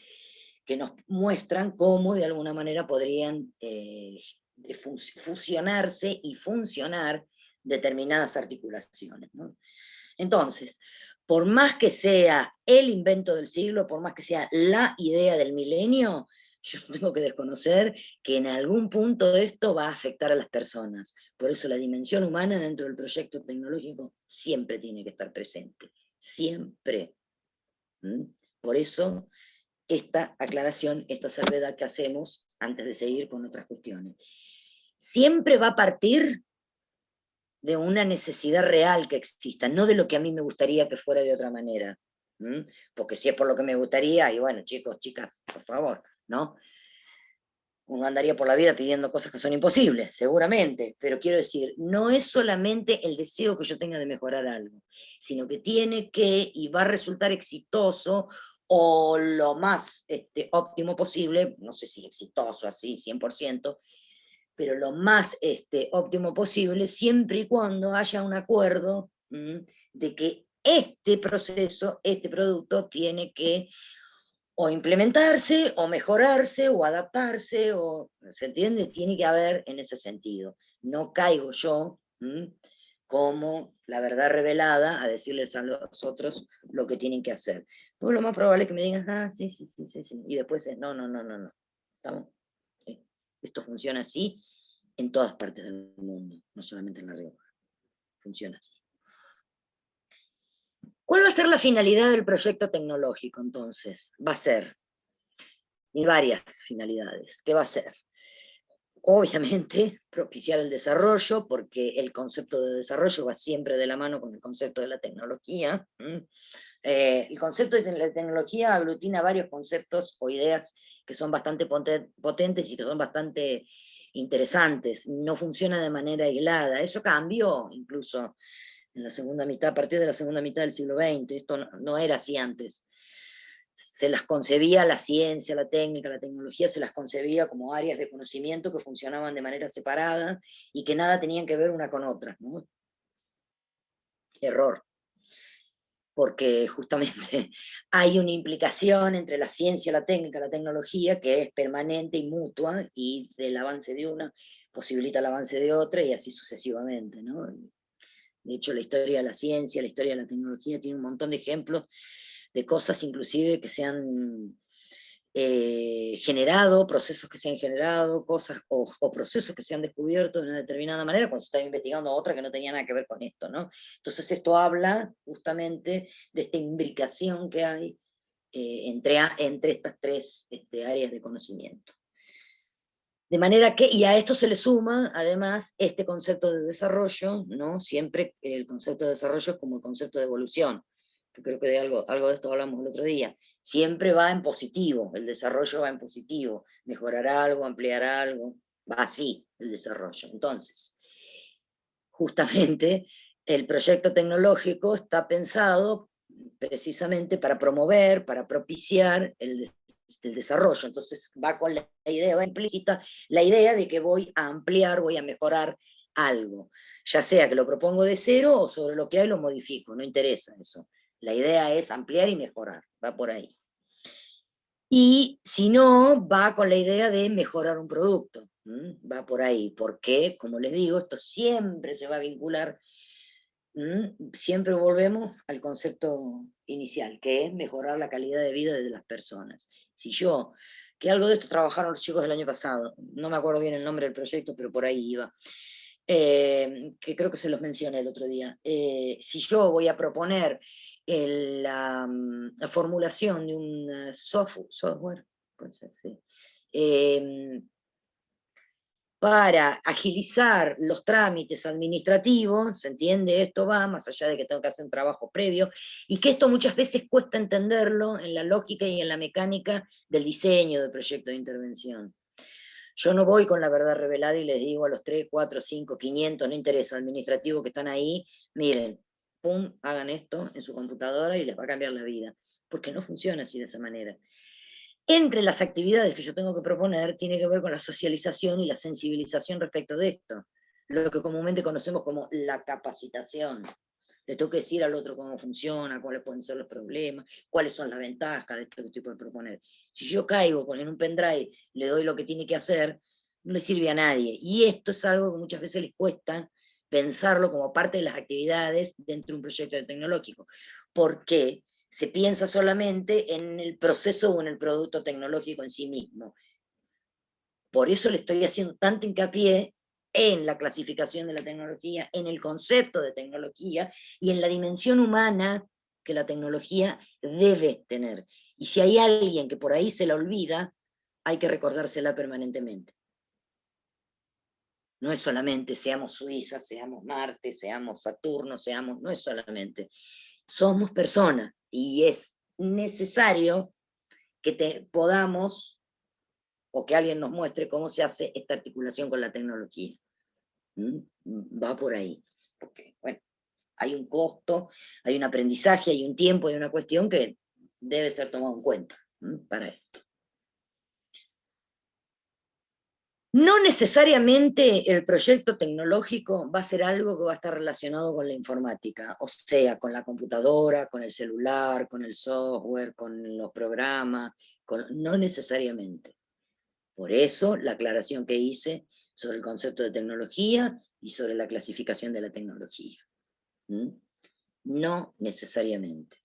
que nos muestran cómo de alguna manera podrían fusionarse y funcionar determinadas articulaciones, ¿no? Entonces, por más que sea el invento del siglo, por más que sea la idea del milenio, yo tengo que desconocer que en algún punto esto va a afectar a las personas. Por eso la dimensión humana dentro del proyecto tecnológico siempre tiene que estar presente. Siempre. Por eso esta aclaración, esta salvedad que hacemos antes de seguir con otras cuestiones. Siempre va a partir de una necesidad real que exista, no de lo que a mí me gustaría que fuera de otra manera. Porque si es por lo que me gustaría, y bueno, chicos, chicas, por favor, ¿no? Uno andaría por la vida pidiendo cosas que son imposibles, seguramente, pero quiero decir, no es solamente el deseo que yo tenga de mejorar algo, sino que tiene que, y va a resultar exitoso, o lo más óptimo posible, no sé si exitoso así, 100%, pero lo más óptimo posible, siempre y cuando haya un acuerdo de que este proceso, este producto, tiene que o implementarse, o mejorarse, o adaptarse, o, ¿se entiende? Tiene que haber en ese sentido. No caigo yo como la verdad revelada a decirles a los otros lo que tienen que hacer. Pues lo más probable es que me digan, sí, y después es, no. ¿Estamos? ¿Sí? Esto funciona así en todas partes del mundo, no solamente en La Rioja. Funciona así. ¿Cuál va a ser la finalidad del proyecto tecnológico, entonces? Va a ser, y varias finalidades. ¿Qué va a ser? Obviamente, propiciar el desarrollo, porque el concepto de desarrollo va siempre de la mano con el concepto de la tecnología. El concepto de la tecnología aglutina varios conceptos o ideas que son bastante potentes y que son bastante interesantes. No funciona de manera aislada. Eso cambió incluso en la segunda mitad, a partir de la segunda mitad del siglo XX. Esto no era así antes. Se las concebía la ciencia, la técnica, la tecnología, se las concebía como áreas de conocimiento que funcionaban de manera separada y que nada tenían que ver una con otra, ¿no? Error. Porque justamente hay una implicación entre la ciencia, la técnica, la tecnología, que es permanente y mutua, y del avance de una posibilita el avance de otra, y así sucesivamente, ¿no? De hecho, la historia de la ciencia, la historia de la tecnología tiene un montón de ejemplos de cosas inclusive que se han generado, procesos que se han generado, cosas o procesos que se han descubierto de una determinada manera cuando se estaba investigando otra que no tenía nada que ver con esto, ¿no? Entonces esto habla justamente de esta imbricación que hay entre estas tres áreas de conocimiento. De manera que, y a esto se le suma, además, este concepto de desarrollo, ¿no? Siempre el concepto de desarrollo es como el concepto de evolución, que creo que de algo de esto hablamos el otro día. Siempre va en positivo, el desarrollo va en positivo, mejorar algo, ampliar algo, va así el desarrollo. Entonces, justamente, el proyecto tecnológico está pensado precisamente para promover, para propiciar el desarrollo. Entonces va con la idea, va implícita la idea de que voy a ampliar, voy a mejorar algo. Ya sea que lo propongo de cero o sobre lo que hay lo modifico, no interesa eso. La idea es ampliar y mejorar, va por ahí. Y si no, va con la idea de mejorar un producto, va por ahí, porque, como les digo, esto siempre se va a vincular, siempre volvemos al concepto inicial, que es mejorar la calidad de vida de las personas. Si yo, que algo de esto trabajaron los chicos del año pasado, no me acuerdo bien el nombre del proyecto, pero por ahí iba, que creo que se los mencioné el otro día, si yo voy a proponer la formulación de un software, ¿sí? Para agilizar los trámites administrativos, ¿se entiende? Esto va más allá de que tengo que hacer un trabajo previo, y que esto muchas veces cuesta entenderlo en la lógica y en la mecánica del diseño del proyecto de intervención. Yo no voy con la verdad revelada y les digo a los 3, 4, 5, 500, no interesa, administrativos que están ahí, miren, pum, hagan esto en su computadora y les va a cambiar la vida, porque no funciona así de esa manera. Entre las actividades que yo tengo que proponer, tiene que ver con la socialización y la sensibilización respecto de esto, lo que comúnmente conocemos como la capacitación. Le tengo que decir al otro cómo funciona, cuáles pueden ser los problemas, cuáles son las ventajas de esto que estoy por proponer. Si yo caigo en un pendrive, le doy lo que tiene que hacer, no le sirve a nadie. Y esto es algo que muchas veces les cuesta pensarlo como parte de las actividades dentro de un proyecto tecnológico. ¿Por qué? Se piensa solamente en el proceso o en el producto tecnológico en sí mismo. Por eso le estoy haciendo tanto hincapié en la clasificación de la tecnología, en el concepto de tecnología y en la dimensión humana que la tecnología debe tener. Y si hay alguien que por ahí se la olvida, hay que recordársela permanentemente. No es solamente seamos Suiza, seamos Marte, seamos Saturno, no es solamente. Somos personas y es necesario que podamos, o que alguien nos muestre cómo se hace esta articulación con la tecnología. Va por ahí. Porque, bueno, hay un costo, hay un aprendizaje, hay un tiempo, hay una cuestión que debe ser tomado en cuenta para esto. No necesariamente el proyecto tecnológico va a ser algo que va a estar relacionado con la informática, o sea, con la computadora, con el celular, con el software, con los programas, no necesariamente. Por eso la aclaración que hice sobre el concepto de tecnología y sobre la clasificación de la tecnología. No necesariamente.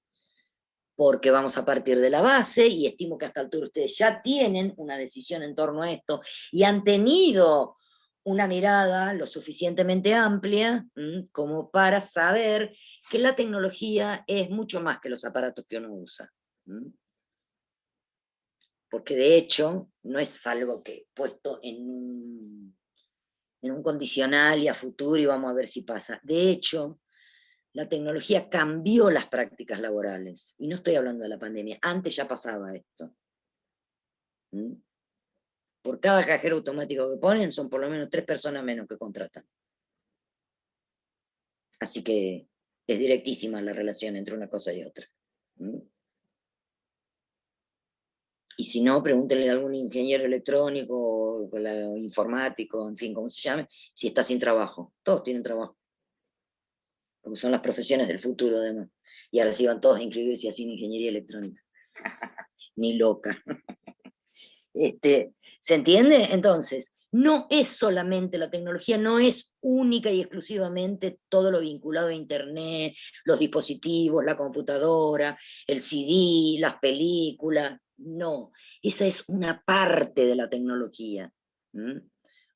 Porque vamos a partir de la base, y estimo que a esta altura ustedes ya tienen una decisión en torno a esto, y han tenido una mirada lo suficientemente amplia como para saber que la tecnología es mucho más que los aparatos que uno usa. Porque de hecho no es algo que puesto en un condicional y a futuro y vamos a ver si pasa. De hecho, la tecnología cambió las prácticas laborales. Y no estoy hablando de la pandemia, antes ya pasaba esto. Por cada cajero automático que ponen, son por lo menos 3 personas menos que contratan. Así que es directísima la relación entre una cosa y otra. Y si no, pregúntenle a algún ingeniero electrónico, o informático, en fin, como se llame, si está sin trabajo. Todos tienen trabajo. Porque son las profesiones del futuro, además. Y ahora sí van todos a inscribirse así en ingeniería electrónica. Ni loca. ¿Se entiende? Entonces, no es solamente la tecnología, no es única y exclusivamente todo lo vinculado a Internet, los dispositivos, la computadora, el CD, las películas. No, esa es una parte de la tecnología.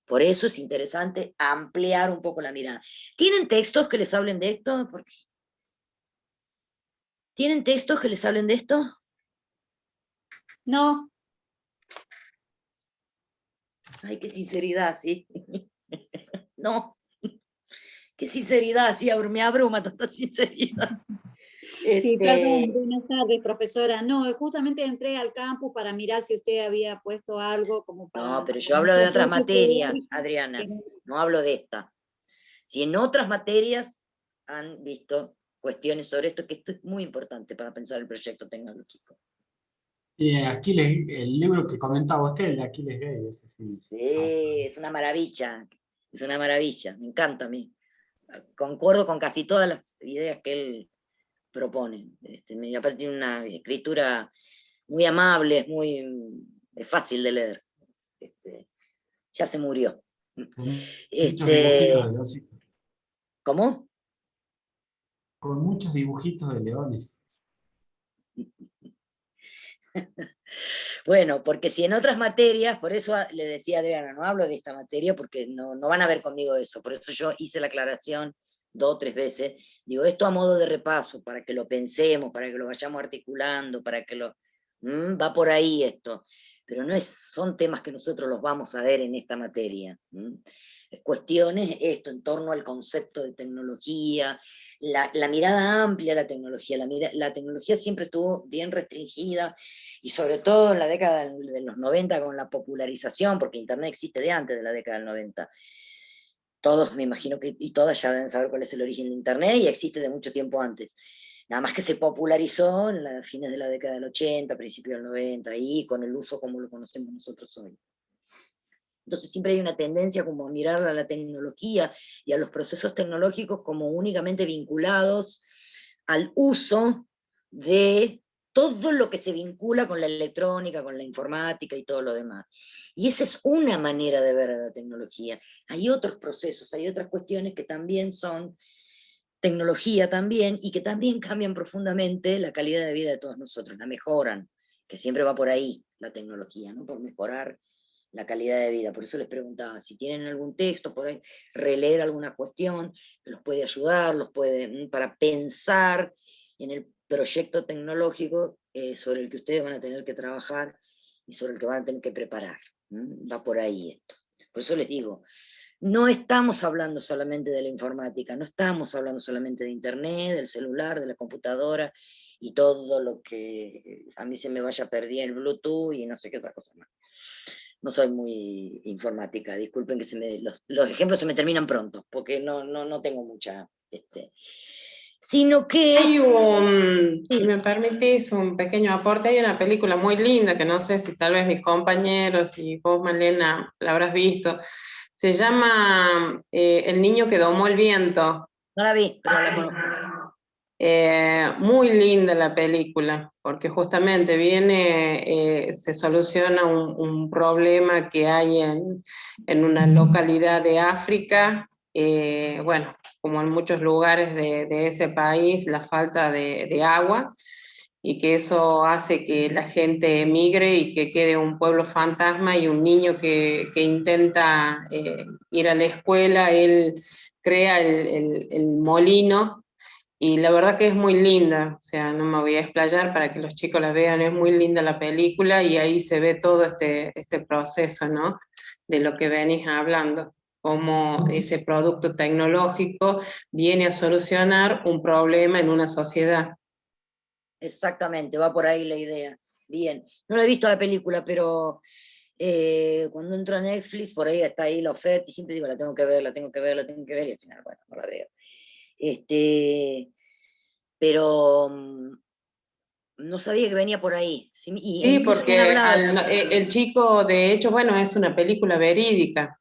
Por eso es interesante ampliar un poco la mirada. ¿Tienen textos que les hablen de esto? ¿Tienen textos que les hablen de esto? No. Ay, qué sinceridad, sí. No. Qué sinceridad, sí, me abruma tanta sinceridad. Sí, perdón, buenas tardes, profesora. No, justamente entré al campus para mirar si usted había puesto algo como para... No, pero yo hablo de otras materias, Adriana, no hablo de esta. Si en otras materias han visto cuestiones sobre esto, que esto es muy importante para pensar el proyecto tecnológico. Aquiles, el libro que comentaba usted, el de Aquiles Gay, ese sí. Sí, es una maravilla, me encanta a mí. Concuerdo con casi todas las ideas que él propone. Aparte tiene una escritura muy amable, es fácil de leer. Ya se murió. Muchos dibujitos de leones. ¿Cómo? Con muchos dibujitos de leones. Bueno, porque si en otras materias, por eso le decía a Adriana, no hablo de esta materia porque no van a ver conmigo eso, por eso yo hice la aclaración 2 o 3 veces, digo, esto a modo de repaso, para que lo pensemos, para que lo vayamos articulando, para que lo... va por ahí esto, pero no son temas que nosotros los vamos a ver en esta materia. Cuestiones, esto, en torno al concepto de tecnología, la mirada amplia a la tecnología, la tecnología siempre estuvo bien restringida, y sobre todo en la década de los 90 con la popularización, porque Internet existe de antes de la década del 90. Todos me imagino que, y todas ya deben saber cuál es el origen de Internet, y existe de mucho tiempo antes. Nada más que se popularizó en los fines de la década del 80, principios del 90, y con el uso como lo conocemos nosotros hoy. Entonces siempre hay una tendencia como a mirar a la tecnología y a los procesos tecnológicos como únicamente vinculados al uso de todo lo que se vincula con la electrónica, con la informática y todo lo demás. Y esa es una manera de ver a la tecnología. Hay otros procesos, hay otras cuestiones que también son tecnología también, y que también cambian profundamente la calidad de vida de todos nosotros, la mejoran, que siempre va por ahí la tecnología, ¿no? Por mejorar la calidad de vida. Por eso les preguntaba, si tienen algún texto por ahí, releer alguna cuestión, que los puede ayudar, para pensar en el proyecto tecnológico sobre el que ustedes van a tener que trabajar y sobre el que van a tener que preparar. Va por ahí esto. Por eso les digo, no estamos hablando solamente de la informática, no estamos hablando solamente de Internet, del celular, de la computadora y todo lo que a mí se me vaya perdiendo, el Bluetooth y no sé qué otra cosa más. No soy muy informática, disculpen que los ejemplos se me terminan pronto, porque no tengo mucha... sino que... Hay si me permitís un pequeño aporte, hay una película muy linda, que no sé si tal vez mis compañeros y vos, Malena, la habrás visto. Se llama El niño que domó el viento. No la vi, pero la conozco. Muy linda la película, porque justamente se soluciona un problema que hay en una localidad de África, bueno, como en muchos lugares de ese país, la falta de agua, y que eso hace que la gente emigre y que quede un pueblo fantasma, y un niño que intenta ir a la escuela, él crea el molino. Y la verdad que es muy linda, o sea, no me voy a explayar para que los chicos la vean, es muy linda la película, y ahí se ve todo este proceso, ¿no? De lo que venís hablando, cómo ese producto tecnológico viene a solucionar un problema en una sociedad. Exactamente, va por ahí la idea. Bien, no la he visto la película, pero cuando entro a Netflix, por ahí está ahí la oferta, y siempre digo, la tengo que ver, la tengo que ver, la tengo que ver, y al final, bueno, no la veo. Pero no sabía que venía por ahí. Sí, porque el chico, de hecho, bueno, es una película verídica,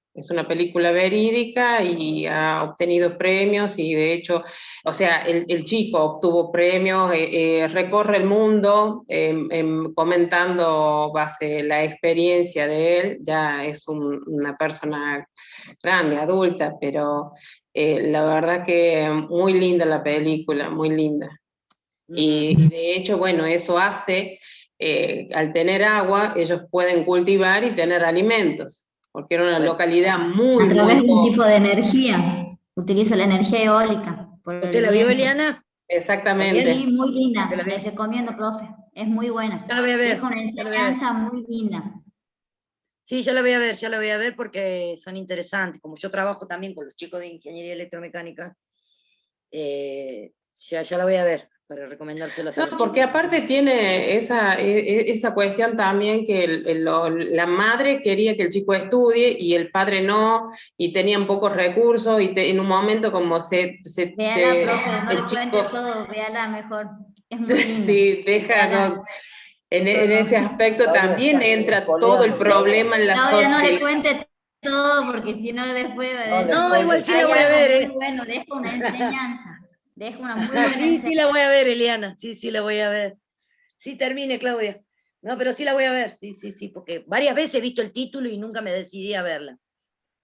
y ha obtenido premios, y de hecho, o sea, el chico obtuvo premios, recorre el mundo comentando base la experiencia de él. Ya es una persona grande, adulta, pero la verdad que muy linda la película, muy linda. Y de hecho, bueno, eso hace, al tener agua, ellos pueden cultivar y tener alimentos, porque era una localidad muy... A través de un tipo de energía, utiliza la energía eólica. ¿Usted la vio, Eliana? Exactamente. Sí, muy linda, les recomiendo, profe, es muy buena. Ya la voy a ver. Deja una enseñanza muy linda. Sí, ya la voy a ver porque son interesantes. Como yo trabajo también con los chicos de ingeniería electromecánica, ya la voy a ver para recomendárselas. No, porque aparte tiene esa cuestión también que la madre quería que el chico estudie y el padre no, y tenían pocos recursos, y en un momento como Véala, profe, no le cuente todo, véala mejor, es muy linda. Sí, déjanos. En ese aspecto también entra todo el problema en la sociedad. No le cuente todo, porque si no después va a decir, no, igual sí la voy a ver. Muy bueno, deja una enseñanza. Deja una muy buena enseñanza. Sí la voy a ver, Eliana, sí la voy a ver. Sí, termine, Claudia. No, pero sí la voy a ver, sí, porque varias veces he visto el título y nunca me decidí a verla.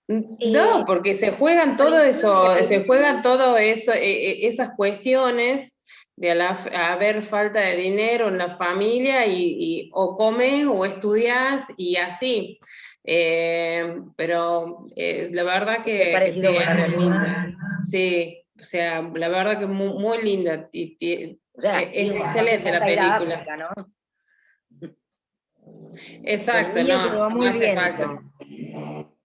No, porque se juegan todo eso, esas cuestiones de haber falta de dinero en la familia, y o comes o estudias y así. Pero la verdad que sí, es linda. Sí, O sea, la verdad que muy, muy linda. O sea, Es digo, no hace excelente la falta ir a película. África, ¿no? Exacto, El niño no, quedó no muy hace falta. viento.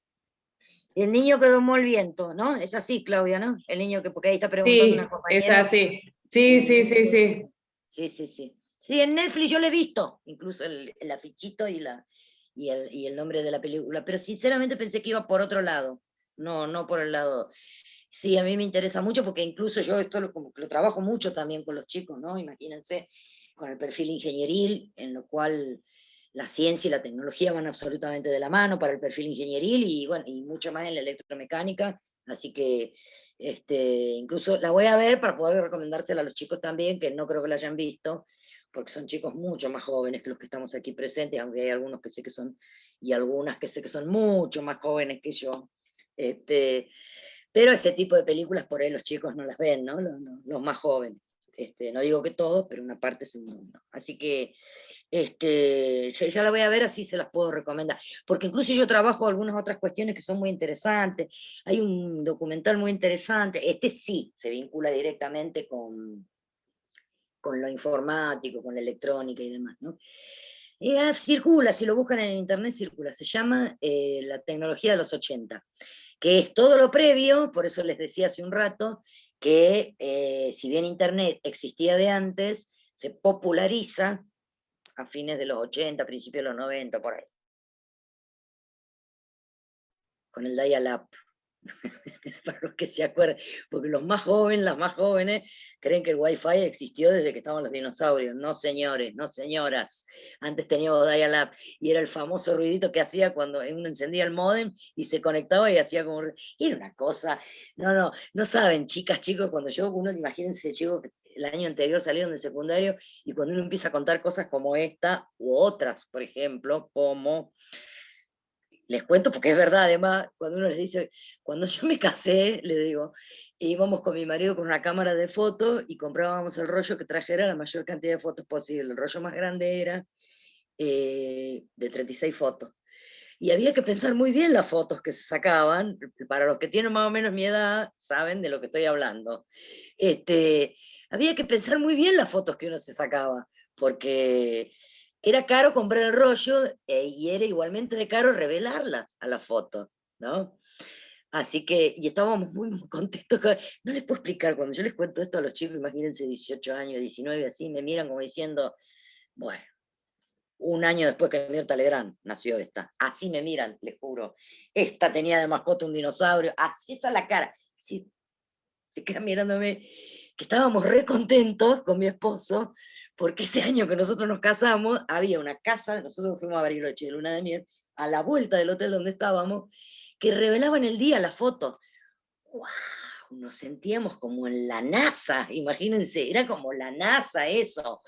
El niño quedó muy viento, ¿no? Es así, Claudia, ¿no? El niño que, porque ahí está preguntando una Sí, es compañera. así. Sí, sí, sí, sí. Sí, sí, sí. Sí, en Netflix yo lo he visto, incluso el afichito y el nombre de la película, pero sinceramente pensé que iba por otro lado, no por el lado. Sí, a mí me interesa mucho porque incluso yo esto como que lo trabajo mucho también con los chicos, ¿no? Imagínense, con el perfil ingenieril, en lo cual la ciencia y la tecnología van absolutamente de la mano para el perfil ingenieril y bueno, y mucho más en la electromecánica, así que incluso la voy a ver para poder recomendársela a los chicos también, que no creo que la hayan visto, porque son chicos mucho más jóvenes que los que estamos aquí presentes, aunque hay algunos que sé que son, y algunas que sé que son mucho más jóvenes que yo. Pero ese tipo de películas por ahí los chicos no las ven, ¿no? Los más jóvenes. No digo que todos, pero una parte seguro, ¿no? Así que ya la voy a ver, así se las puedo recomendar. Porque incluso yo trabajo algunas otras cuestiones que son muy interesantes. Hay un documental muy interesante. Este sí se vincula directamente con lo informático, con la electrónica y demás, ¿no? Circula, si lo buscan en internet, circula. Se llama La tecnología de los 80, que es todo lo previo, por eso les decía hace un rato, que si bien internet existía de antes, se populariza a fines de los 80, principios de los 90, por ahí. Con el dial-up. Para los que se acuerdan, porque los más jóvenes, las más jóvenes, creen que el Wi-Fi existió desde que estaban los dinosaurios. No, señores, no, señoras. Antes teníamos dial-up y era el famoso ruidito que hacía cuando uno encendía el módem y se conectaba y hacía como... Y era una cosa... No saben, chicas, chicos, uno, imagínense, chicos, que el año anterior salieron del secundario y cuando uno empieza a contar cosas como esta u otras, por ejemplo, como... Les cuento porque es verdad, además, cuando uno les dice, cuando yo me casé, le digo, íbamos con mi marido con una cámara de fotos y comprábamos el rollo que trajera la mayor cantidad de fotos posible. El rollo más grande era de 36 fotos. Y había que pensar muy bien las fotos que se sacaban. Para los que tienen más o menos mi edad, saben de lo que estoy hablando. Había que pensar muy bien las fotos que uno se sacaba, porque era caro comprar el rollo y era igualmente de caro revelarlas a las fotos, ¿no? Así que, y estábamos muy contentos. No les puedo explicar, cuando yo les cuento esto a los chicos, imagínense 18 años, 19, así, me miran como diciendo, bueno, un año después que Mirta Legrand nació esta. Así me miran, les juro. Esta tenía de mascota un dinosaurio, así esa la cara. Sí, se quedan mirándome, que estábamos re contentos con mi esposo, porque ese año que nosotros nos casamos, había una casa, nosotros fuimos a Bariloche de luna de miel, a la vuelta del hotel donde estábamos, que revelaban el día las fotos. ¡Wow! Nos sentíamos como en la NASA, imagínense, era como la NASA eso,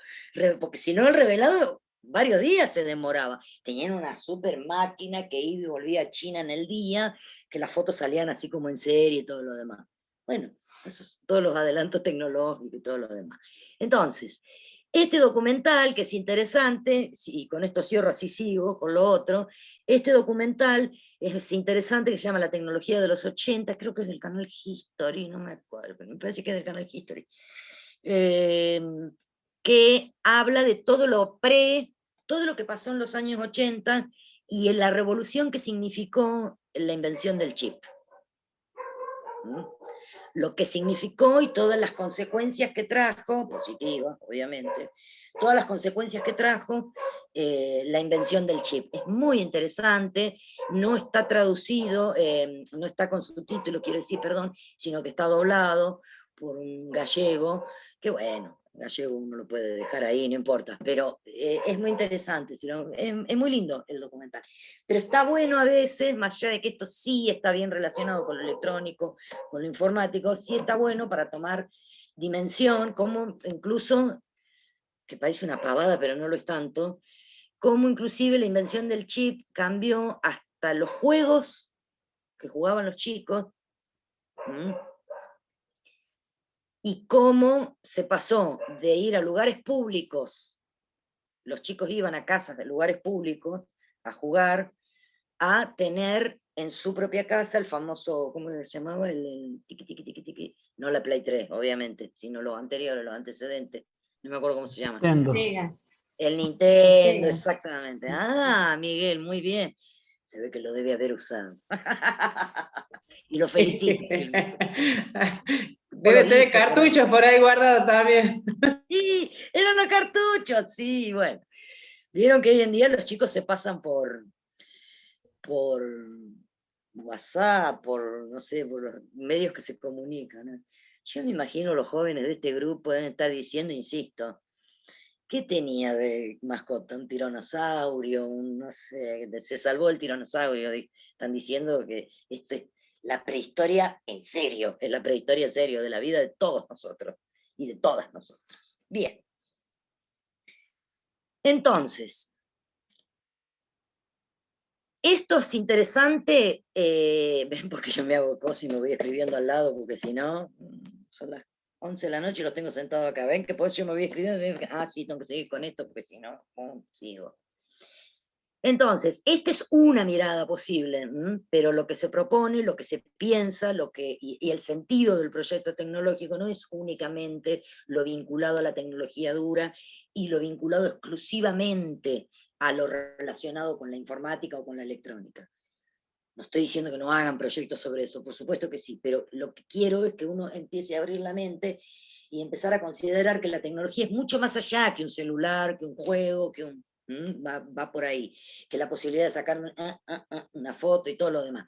porque si no el revelado varios días se demoraba. Tenían una super máquina que iba y volvía a China en el día, que las fotos salían así como en serie y todo lo demás. Bueno, esos, todos los adelantos tecnológicos y todo lo demás. Entonces, este documental, que es interesante, y con esto cierro, así sigo con lo otro, este documental es interesante, que se llama La tecnología de los 80, creo que es del canal History, no me acuerdo, pero me parece que es del canal History, que habla de todo lo que pasó en los años 80 y en la revolución que significó la invención del chip. Lo que significó y todas las consecuencias que trajo, positivas, obviamente, todas las consecuencias que trajo la invención del chip. Es muy interesante, no está traducido, no está con subtítulo, quiero decir, perdón, sino que está doblado por un gallego, que bueno, gallego uno lo puede dejar ahí, no importa, pero es muy interesante, es muy lindo el documental. Pero está bueno a veces, más allá de que esto sí está bien relacionado con lo electrónico, con lo informático, sí está bueno para tomar dimensión, como incluso, que parece una pavada, pero no lo es tanto, como inclusive la invención del chip cambió hasta los juegos que jugaban los chicos, y cómo se pasó de ir a lugares públicos, los chicos iban a casas de lugares públicos a jugar, a tener en su propia casa el famoso, ¿cómo se llamaba? El tiqui, tiqui, tiqui, tiqui, No la Play 3, obviamente, sino los anteriores, los antecedentes. No me acuerdo cómo se llama. Nintendo. El Nintendo, Sega. exactamente. Ah, Miguel, muy bien. Se ve que lo debe haber usado. Y lo felicito. Debe tener cartuchos por ahí guardados también. Sí, eran los cartuchos, sí, bueno. Vieron que hoy en día los chicos se pasan por WhatsApp, por, no sé, por los medios que se comunican, ¿no? Yo me imagino los jóvenes de este grupo deben estar diciendo, insisto, ¿qué tenía de mascota? ¿Un tiranosaurio? No sé, se salvó el tiranosaurio. Están diciendo que esto es la prehistoria en serio, es la prehistoria en serio de la vida de todos nosotros y de todas nosotras. Bien. Entonces, esto es interesante, porque yo me hago cosas y me voy escribiendo al lado, porque si no, son las 11 de la noche y los tengo sentados acá. ¿Ven que pues yo me voy escribiendo? Sí, tengo que seguir con esto, porque si no, sigo. Entonces, esta es una mirada posible, pero lo que se propone, lo que se piensa, y el sentido del proyecto tecnológico no es únicamente lo vinculado a la tecnología dura y lo vinculado exclusivamente a lo relacionado con la informática o con la electrónica. No estoy diciendo que no hagan proyectos sobre eso, por supuesto que sí, pero lo que quiero es que uno empiece a abrir la mente y empezar a considerar que la tecnología es mucho más allá que un celular, que un juego, que va por ahí, que la posibilidad de sacar una foto y todo lo demás,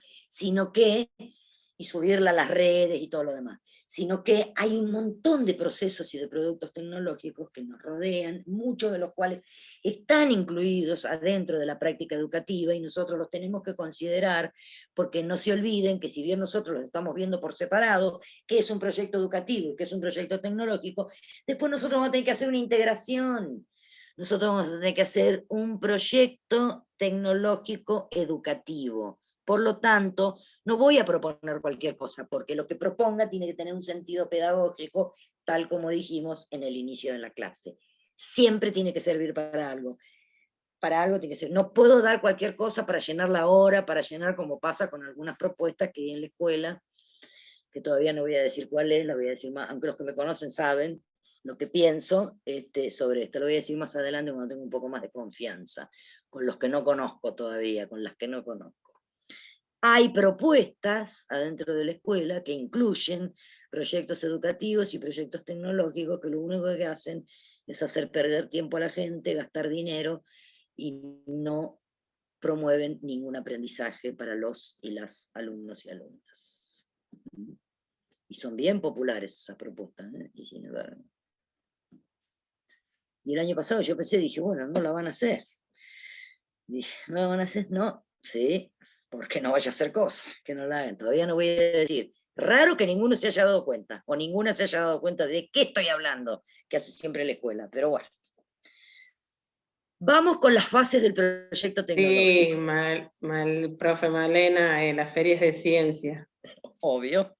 y subirla a las redes y todo lo demás, sino que hay un montón de procesos y de productos tecnológicos que nos rodean, muchos de los cuales están incluidos adentro de la práctica educativa y nosotros los tenemos que considerar, porque no se olviden que si bien nosotros los estamos viendo por separado, que es un proyecto educativo y que es un proyecto tecnológico, después nosotros vamos a tener que hacer una integración. Nosotros vamos a tener que hacer un proyecto tecnológico educativo. Por lo tanto, no voy a proponer cualquier cosa, porque lo que proponga tiene que tener un sentido pedagógico, tal como dijimos en el inicio de la clase. Siempre tiene que servir para algo. Para algo tiene que ser. No puedo dar cualquier cosa para llenar la hora, para llenar como pasa con algunas propuestas que hay en la escuela, que todavía no voy a decir cuál es, la voy a decir más, aunque los que me conocen saben lo que pienso sobre esto. Lo voy a decir más adelante cuando tenga un poco más de confianza, con los que no conozco todavía, con las que no conozco. Hay propuestas adentro de la escuela que incluyen proyectos educativos y proyectos tecnológicos que lo único que hacen es hacer perder tiempo a la gente, gastar dinero y no promueven ningún aprendizaje para los y las alumnos y alumnas. Y son bien populares esas propuestas, y sin embargo. Y el año pasado yo dije, bueno, no la van a hacer. Dije, ¿no la van a hacer? No, sí, porque no vaya a hacer cosas, que no la hagan. Todavía no voy a decir. Raro que ninguno se haya dado cuenta, o ninguna se haya dado cuenta de qué estoy hablando, que hace siempre la escuela, pero bueno. Vamos con las fases del proyecto tecnológico. Sí, profe Malena, las ferias de ciencia. Obvio.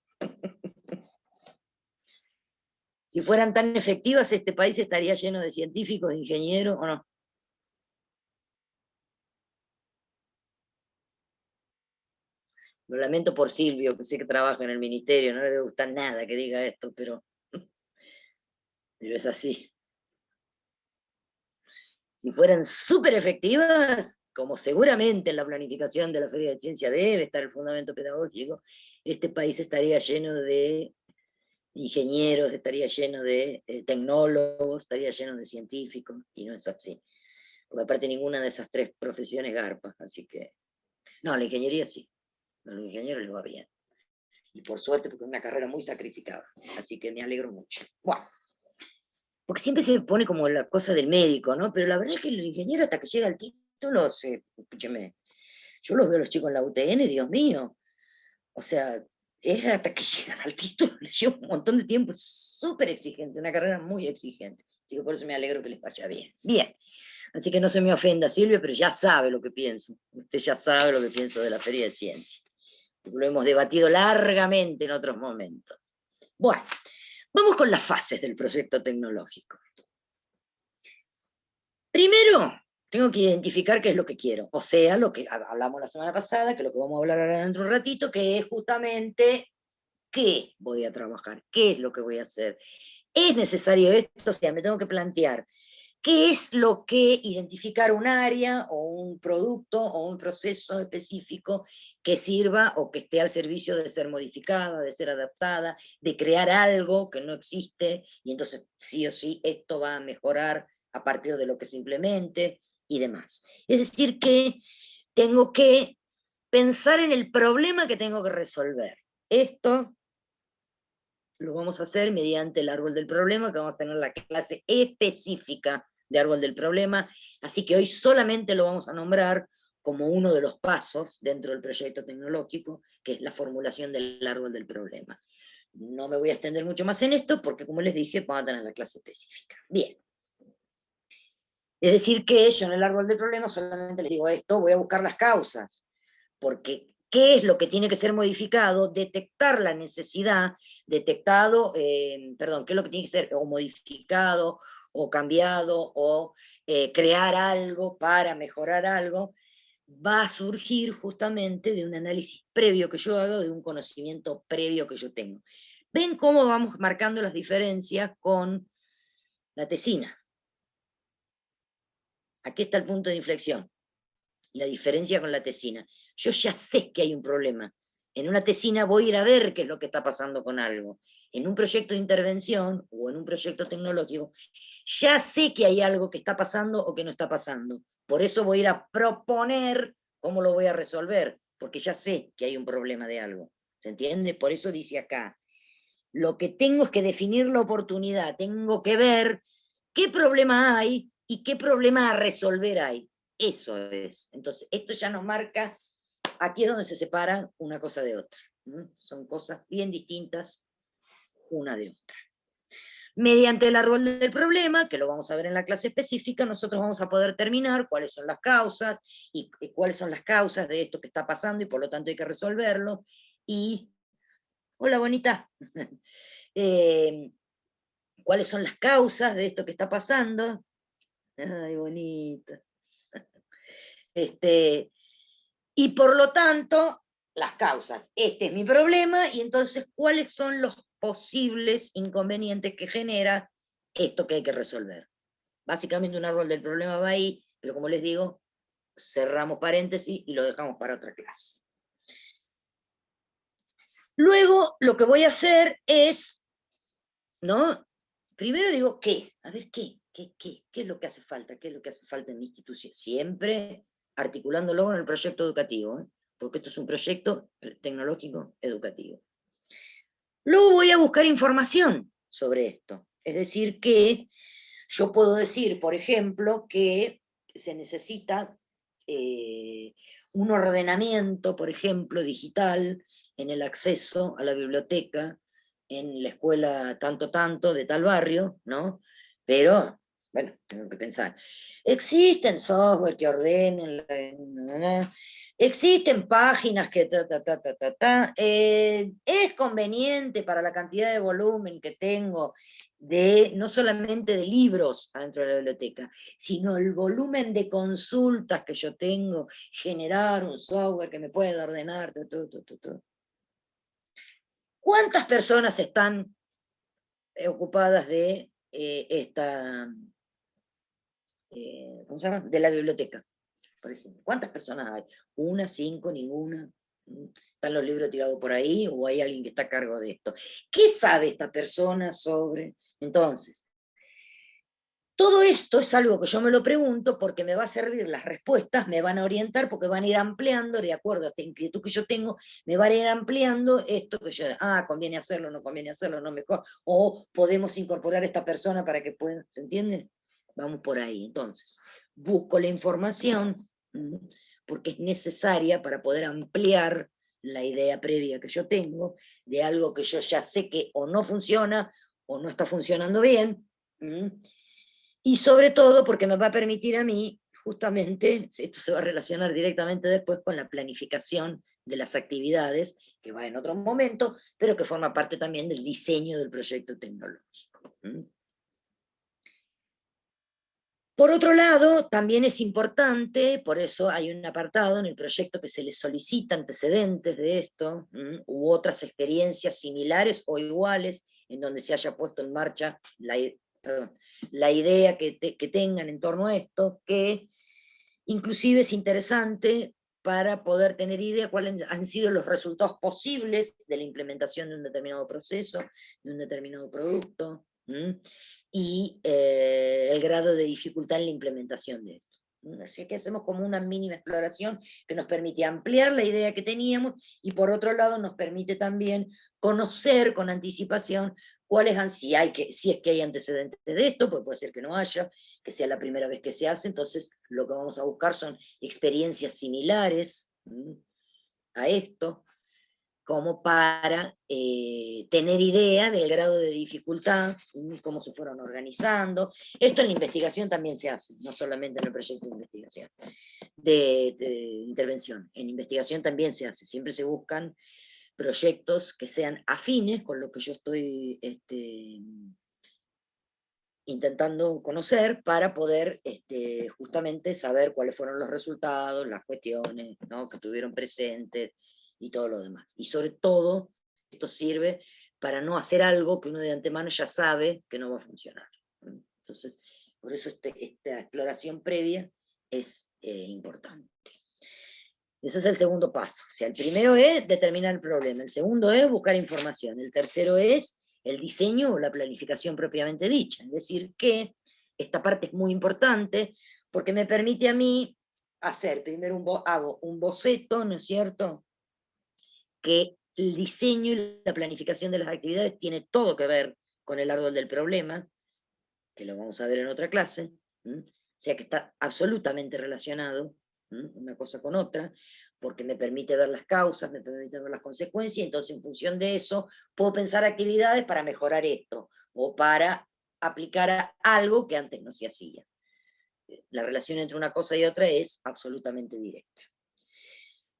Si fueran tan efectivas, este país estaría lleno de científicos, de ingenieros, ¿o no? Lo lamento por Silvio, que sé que trabaja en el ministerio, no le debe gustar nada que diga esto, pero es así. Si fueran súper efectivas, como seguramente en la planificación de la Feria de Ciencia debe estar el fundamento pedagógico, este país estaría lleno de ingenieros, estaría lleno de tecnólogos, estaría lleno de científicos, y no es así. Porque aparte ninguna de esas tres profesiones garpa, así que... No, la ingeniería sí, a los ingenieros les va bien. Y por suerte, porque es una carrera muy sacrificada, así que me alegro mucho. Bueno, porque siempre se pone como la cosa del médico, ¿no? Pero la verdad es que el ingeniero hasta que llega al título, escúcheme, yo los veo a los chicos en la UTN, Dios mío, o sea, es hasta que llegan al título, les lleva un montón de tiempo, es súper exigente, una carrera muy exigente, así que por eso me alegro que les vaya bien. Bien, así que no se me ofenda Silvia, pero ya sabe lo que pienso, usted ya sabe lo que pienso de la Feria de Ciencia, lo hemos debatido largamente en otros momentos. Bueno, vamos con las fases del proyecto tecnológico. Primero, tengo que identificar qué es lo que quiero, o sea, lo que hablamos la semana pasada, que es lo que vamos a hablar ahora dentro de un ratito, que es justamente qué voy a trabajar, qué es lo que voy a hacer. ¿Es necesario esto? O sea, me tengo que plantear qué es lo que identificar un área o un producto o un proceso específico que sirva o que esté al servicio de ser modificada, de ser adaptada, de crear algo que no existe, y entonces sí o sí esto va a mejorar a partir de lo que se implemente y demás. Es decir, que tengo que pensar en el problema que tengo que resolver. Esto lo vamos a hacer mediante el árbol del problema, que vamos a tener la clase específica de árbol del problema, así que hoy solamente lo vamos a nombrar como uno de los pasos dentro del proyecto tecnológico, que es la formulación del árbol del problema. No me voy a extender mucho más en esto, porque como les dije, vamos a tener la clase específica. Bien. Es decir que yo en el árbol del problema solamente les digo esto, voy a buscar las causas, porque ¿qué es lo que tiene que ser modificado? Detectar la necesidad, ¿qué es lo que tiene que ser o modificado, o cambiado, o crear algo para mejorar algo? Va a surgir justamente de un análisis previo que yo hago, de un conocimiento previo que yo tengo. ¿Ven cómo vamos marcando las diferencias con la tesina? Aquí está el punto de inflexión, la diferencia con la tesina. Yo ya sé que hay un problema. En una tesina voy a ir a ver qué es lo que está pasando con algo. En un proyecto de intervención o en un proyecto tecnológico, ya sé que hay algo que está pasando o que no está pasando. Por eso voy a ir a proponer cómo lo voy a resolver, porque ya sé que hay un problema de algo. ¿Se entiende? Por eso dice acá, lo que tengo es que definir la oportunidad, tengo que ver qué problema hay y qué problema a resolver hay. Eso es. Entonces, esto ya nos marca, aquí es donde se separa una cosa de otra. Son cosas bien distintas una de otra. Mediante el árbol del problema, que lo vamos a ver en la clase específica, nosotros vamos a poder determinar cuáles son las causas y cuáles son las causas de esto que está pasando y por lo tanto hay que resolverlo. Y, hola bonita, cuáles son las causas de esto que está pasando. Ay, bonita. Y por lo tanto, las causas. Este es mi problema, y entonces, ¿cuáles son los posibles inconvenientes que genera esto que hay que resolver? Básicamente un árbol del problema va ahí, pero como les digo, cerramos paréntesis y lo dejamos para otra clase. Luego, lo que voy a hacer es, ¿no? Primero digo, ¿qué? A ver, ¿qué es lo que hace falta? ¿Qué es lo que hace falta en mi institución? Siempre articulándolo con el proyecto educativo, porque esto es un proyecto tecnológico educativo. Luego voy a buscar información sobre esto. Es decir, que yo puedo decir, por ejemplo, que se necesita un ordenamiento, por ejemplo, digital, en el acceso a la biblioteca, en la escuela tanto de tal barrio, ¿no? Pero, bueno, tengo que pensar. Existen software que ordenen, existen páginas que es conveniente para la cantidad de volumen que tengo, no solamente de libros adentro de la biblioteca, sino el volumen de consultas que yo tengo, generar un software que me pueda ordenar, ¿Cuántas personas están ocupadas de ¿cómo se llama? De la biblioteca, por ejemplo? ¿Cuántas personas hay? ¿Una, 5, ninguna? ¿Están los libros tirados por ahí o hay alguien que está a cargo de esto? ¿Qué sabe esta persona sobre? Entonces, todo esto es algo que yo me lo pregunto porque me va a servir, las respuestas me van a orientar porque van a ir ampliando, de acuerdo a esta inquietud que yo tengo, me van a ir ampliando esto que yo, conviene hacerlo, no mejor, o podemos incorporar a esta persona para que pueda, ¿se entiende? Vamos por ahí, entonces, busco la información, porque es necesaria para poder ampliar la idea previa que yo tengo, de algo que yo ya sé que o no funciona, o no está funcionando bien, y sobre todo porque me va a permitir a mí, justamente, esto se va a relacionar directamente después con la planificación de las actividades, que va en otro momento, pero que forma parte también del diseño del proyecto tecnológico. Por otro lado, también es importante, por eso hay un apartado en el proyecto que se les solicita antecedentes de esto, u otras experiencias similares o iguales, en donde se haya puesto en marcha la idea que tengan en torno a esto, que inclusive es interesante para poder tener idea de cuáles han sido los resultados posibles de la implementación de un determinado proceso, de un determinado producto, y el grado de dificultad en la implementación de esto. Así que hacemos como una mínima exploración que nos permite ampliar la idea que teníamos y por otro lado nos permite también conocer con anticipación cuáles han, si es que hay antecedentes de esto, pues puede ser que no haya, que sea la primera vez que se hace, entonces lo que vamos a buscar son experiencias similares a esto, como para tener idea del grado de dificultad, cómo se fueron organizando. Esto en la investigación también se hace, no solamente en el proyecto de investigación, de intervención. En investigación también se hace, siempre se buscan proyectos que sean afines con lo que yo estoy intentando conocer para poder justamente saber cuáles fueron los resultados, las cuestiones, ¿no?, que tuvieron presentes y todo lo demás. Y sobre todo, esto sirve para no hacer algo que uno de antemano ya sabe que no va a funcionar. Entonces, por eso esta exploración previa es importante. Ese es el segundo paso. O sea, el primero es determinar el problema, el segundo es buscar información, el tercero es el diseño o la planificación propiamente dicha. Es decir, que esta parte es muy importante porque me permite a mí hacer, primero hago un boceto, ¿no es cierto?, que el diseño y la planificación de las actividades tiene todo que ver con el árbol del problema, que lo vamos a ver en otra clase, o sea que está absolutamente relacionado una cosa con otra, porque me permite ver las causas, me permite ver las consecuencias, y entonces en función de eso puedo pensar actividades para mejorar esto, o para aplicar a algo que antes no se hacía. La relación entre una cosa y otra es absolutamente directa.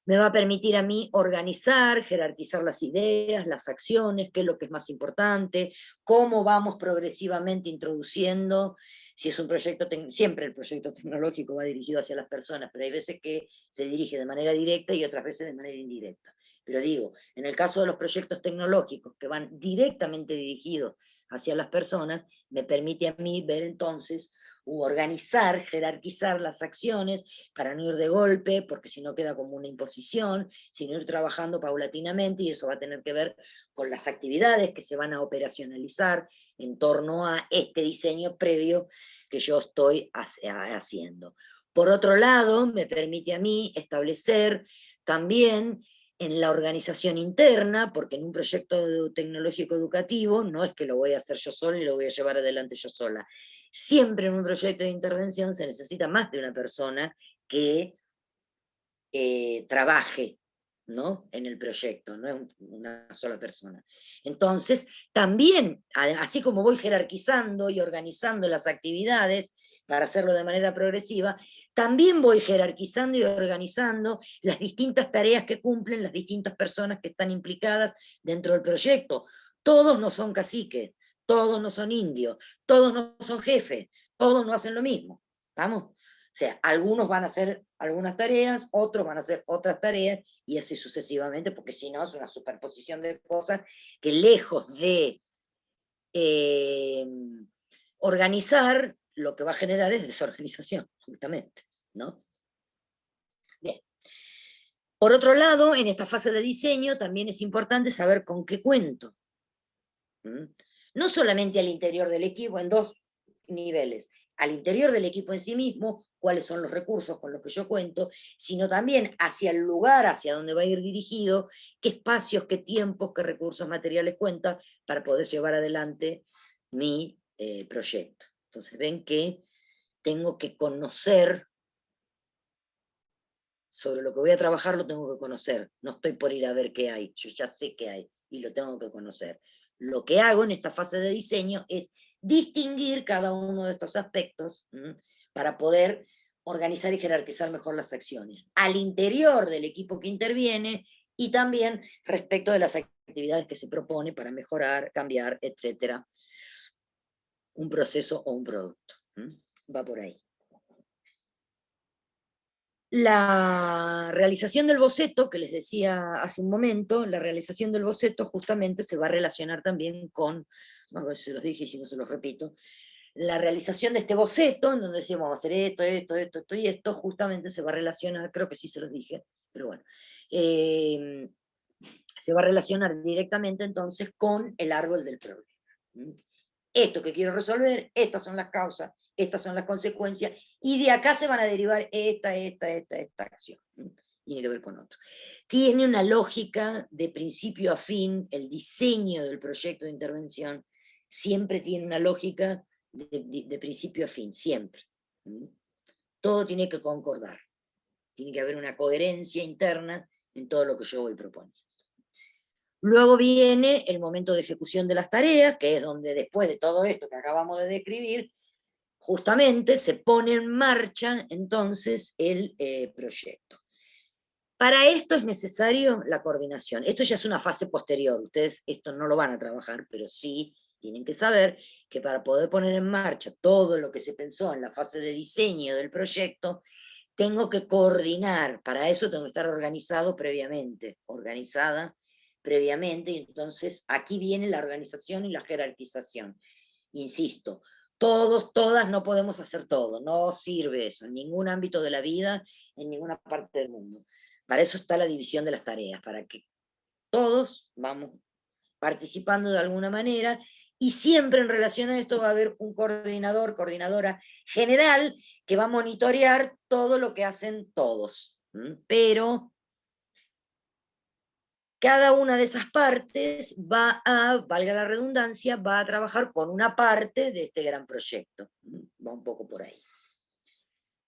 Me va a permitir a mí organizar, jerarquizar las ideas, las acciones, qué es lo que es más importante, cómo vamos progresivamente introduciendo, si es un proyecto, siempre el proyecto tecnológico va dirigido hacia las personas, pero hay veces que se dirige de manera directa y otras veces de manera indirecta. Pero digo, en el caso de los proyectos tecnológicos que van directamente dirigidos hacia las personas, me permite a mí ver entonces organizar, jerarquizar las acciones para no ir de golpe, porque si no queda como una imposición, sino ir trabajando paulatinamente, y eso va a tener que ver con las actividades que se van a operacionalizar en torno a este diseño previo que yo estoy haciendo. Por otro lado, me permite a mí establecer también en la organización interna, porque en un proyecto tecnológico educativo no es que lo voy a hacer yo sola y lo voy a llevar adelante yo sola. Siempre en un proyecto de intervención se necesita más de una persona que trabaje, ¿no?, en el proyecto, no es una sola persona. Entonces, también, así como voy jerarquizando y organizando las actividades para hacerlo de manera progresiva, también voy jerarquizando y organizando las distintas tareas que cumplen las distintas personas que están implicadas dentro del proyecto. Todos no son caciques, todos no son indios, todos no son jefes, todos no hacen lo mismo. ¿Vamos? O sea, algunos van a hacer algunas tareas, otros van a hacer otras tareas, y así sucesivamente, porque si no es una superposición de cosas que lejos de organizar, lo que va a generar es desorganización, justamente, ¿no? Bien. Por otro lado, en esta fase de diseño también es importante saber con qué cuento. No solamente al interior del equipo, en dos niveles, al interior del equipo en sí mismo, cuáles son los recursos con los que yo cuento, sino también hacia el lugar, hacia donde va a ir dirigido, qué espacios, qué tiempos, qué recursos materiales cuenta para poder llevar adelante mi proyecto. Entonces ven que tengo que conocer, sobre lo que voy a trabajar lo tengo que conocer, no estoy por ir a ver qué hay, yo ya sé qué hay y lo tengo que conocer. Lo que hago en esta fase de diseño es distinguir cada uno de estos aspectos para poder organizar y jerarquizar mejor las acciones, al interior del equipo que interviene y también respecto de las actividades que se propone para mejorar, cambiar, etcétera, un proceso o un producto. Va por ahí. La realización del boceto, que les decía hace un momento, la realización del boceto justamente se va a relacionar también con, a ver si se los dije y si no se los repito, la realización de este boceto, en donde decimos vamos a hacer esto y esto, justamente se va a relacionar, creo que sí se los dije, pero bueno, se va a relacionar directamente entonces con el árbol del problema. Esto que quiero resolver, estas son las causas, estas son las consecuencias, y de acá se van a derivar esta acción. Tiene que ver con otro. Tiene una lógica de principio a fin, el diseño del proyecto de intervención siempre tiene una lógica de principio a fin, siempre. Todo tiene que concordar. Tiene que haber una coherencia interna en todo lo que yo voy proponiendo. Luego viene el momento de ejecución de las tareas, que es donde después de todo esto que acabamos de describir, justamente se pone en marcha entonces el proyecto. Para esto es necesario la coordinación. Esto ya es una fase posterior. Ustedes esto no lo van a trabajar, pero sí tienen que saber que para poder poner en marcha todo lo que se pensó en la fase de diseño del proyecto, tengo que coordinar. Para eso tengo que estar organizado previamente, organizada previamente, y entonces aquí viene la organización y la jerarquización. Insisto, todos, todas no podemos hacer todo, no sirve eso en ningún ámbito de la vida, en ninguna parte del mundo. Para eso está la división de las tareas, para que todos vamos participando de alguna manera, y siempre en relación a esto va a haber un coordinador, coordinadora general, que va a monitorear todo lo que hacen todos. Pero cada una de esas partes va a, valga la redundancia, va a trabajar con una parte de este gran proyecto. Va un poco por ahí.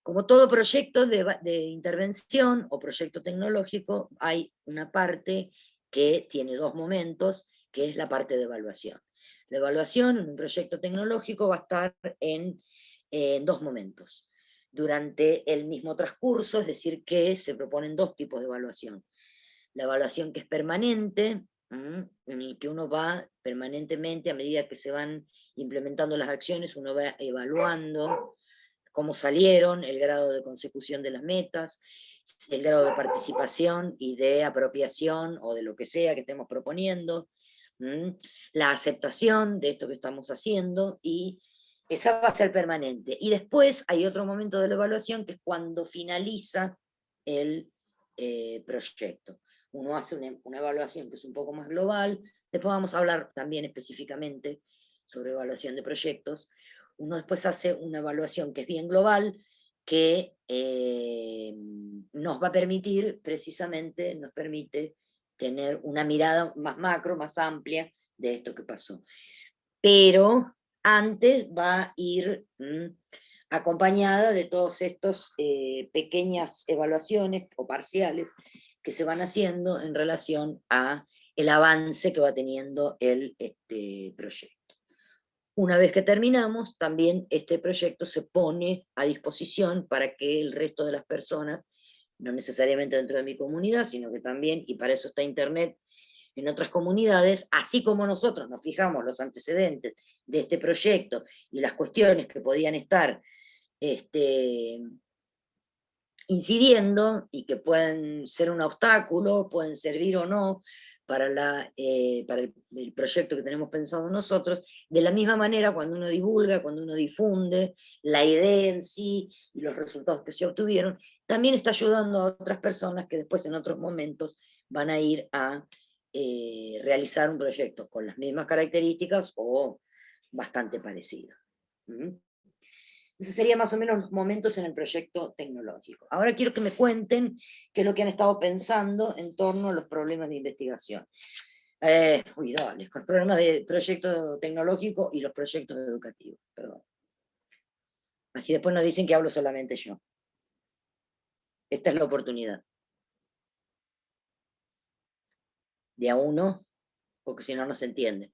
Como todo proyecto de intervención o proyecto tecnológico, hay una parte que tiene dos momentos, que es la parte de evaluación. La evaluación en un proyecto tecnológico va a estar en dos momentos. Durante el mismo transcurso, es decir, que se proponen dos tipos de evaluación. La evaluación que es permanente, en el que uno va permanentemente, a medida que se van implementando las acciones, uno va evaluando cómo salieron, el grado de consecución de las metas, el grado de participación y de apropiación o de lo que sea que estemos proponiendo, la aceptación de esto que estamos haciendo, y esa va a ser permanente. Y después hay otro momento de la evaluación que es cuando finaliza el proyecto. Uno hace una evaluación que es un poco más global, después vamos a hablar también específicamente sobre evaluación de proyectos. Uno después hace una evaluación que es bien global, que nos va a permitir, precisamente, nos permite tener una mirada más macro, más amplia de esto que pasó. Pero antes va a ir acompañada de todos estos pequeñas evaluaciones o parciales que se van haciendo en relación a el avance que va teniendo el proyecto. Una vez que terminamos, también este proyecto se pone a disposición para que el resto de las personas, no necesariamente dentro de mi comunidad, sino que también, y para eso está Internet, en otras comunidades, así como nosotros nos fijamos los antecedentes de este proyecto y las cuestiones que podían estar incidiendo y que pueden ser un obstáculo, pueden servir o no para el proyecto que tenemos pensado nosotros. De la misma manera, cuando uno divulga, cuando uno difunde la idea en sí y los resultados que se obtuvieron, también está ayudando a otras personas que después en otros momentos van a ir a realizar un proyecto con las mismas características o bastante parecido. Esos serían más o menos los momentos en el proyecto tecnológico. Ahora quiero que me cuenten qué es lo que han estado pensando en torno a los problemas de investigación. Dale, con problemas de proyecto tecnológico y los proyectos educativos. Perdón. Así después nos dicen que hablo solamente yo. Esta es la oportunidad. De a uno, porque si no, no se entiende.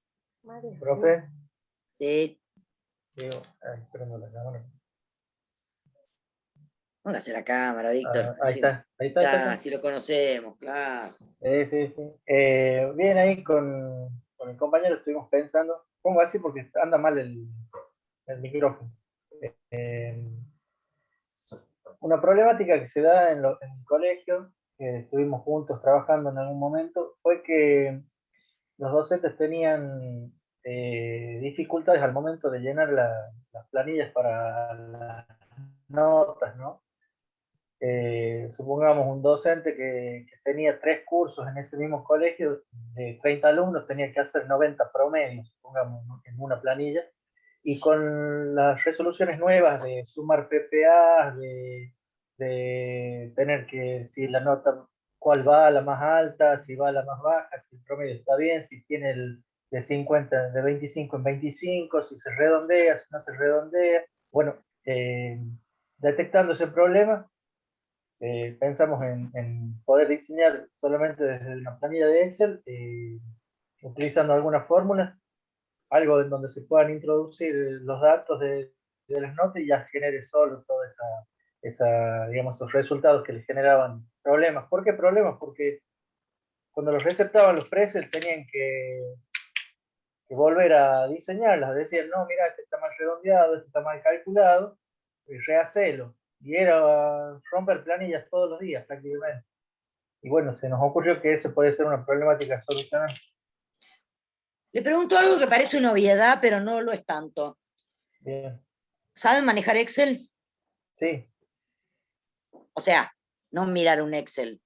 ¿Profe? Sí. Sí, prendo la cámara. Póngase la cámara, Víctor. Ahí está, ahí está. Si lo conocemos, claro. Sí. Bien, ahí con el compañero estuvimos pensando, pongo así porque anda mal el micrófono. una problemática que se da en el colegio, que estuvimos juntos trabajando en algún momento, fue que los docentes tenían dificultades al momento de llenar las planillas para las notas, ¿no? Supongamos un docente que tenía 3 cursos en ese mismo colegio, de 30 alumnos, tenía que hacer 90 promedios, supongamos, ¿no? En una planilla, y con las resoluciones nuevas de sumar PPA, de tener que, si la nota, cuál va a la más alta, si va a la más baja, si el promedio está bien, si tiene el de 50, de 25 en 25, si se redondea, si no se redondea. Bueno, detectando ese problema, pensamos en poder diseñar solamente desde una planilla de Excel, utilizando algunas fórmulas, algo en donde se puedan introducir los datos de las notas y ya genere solo toda digamos, esos resultados que les generaban problemas. ¿Por qué problemas? Porque cuando los receptaban los presets tenían que volver a diseñarlas, decían, no, mira, este está mal redondeado, este está mal calculado, y rehacelo. Y era romper planillas todos los días prácticamente. Y bueno, se nos ocurrió que ese puede ser una problemática a solucionar. Le pregunto algo que parece una obviedad, pero no lo es tanto. Bien. ¿Saben manejar Excel? Sí. O sea, no mirar un Excel,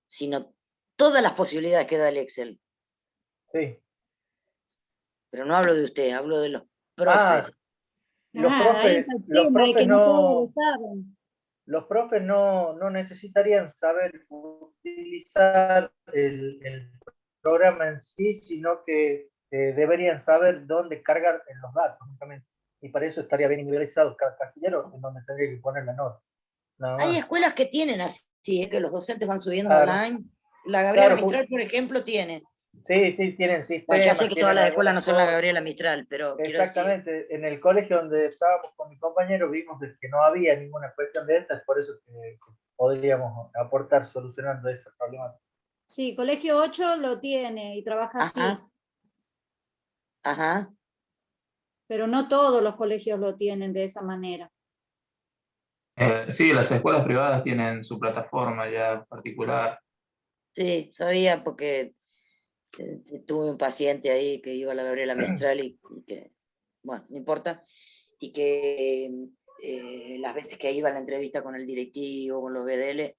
sino todas las posibilidades que da el Excel. Sí. Pero no hablo de usted, hablo de los profes. Los ahí está el tema, es que no todos lo saben. Los profes no necesitarían saber utilizar el programa en sí, sino que deberían saber dónde cargar los datos únicamente. Y para eso estaría bien individualizado cada casillero en donde tendría que poner la nota. Hay escuelas que tienen así, que los docentes van subiendo Claro. online. La Gabriela Claro, Mistral, por ejemplo, tiene. Sí, tienen sistemas. Bueno, ya sé que todas las tienen escuelas no son la cosas. Gabriela Mistral, pero quiero decir. Exactamente, en el colegio donde estábamos con mi compañero vimos de que no había ninguna cuestión de estas, por eso que podríamos aportar solucionando ese problema. Sí, Colegio 8 lo tiene y trabaja así. Ajá. Pero no todos los colegios lo tienen de esa manera. Sí, las escuelas privadas tienen su plataforma ya particular. Sí, sabía porque tuve un paciente ahí que iba a la Gabriela Mistral y que, bueno, no importa, y que las veces que iba a la entrevista con el directivo, con los BDL,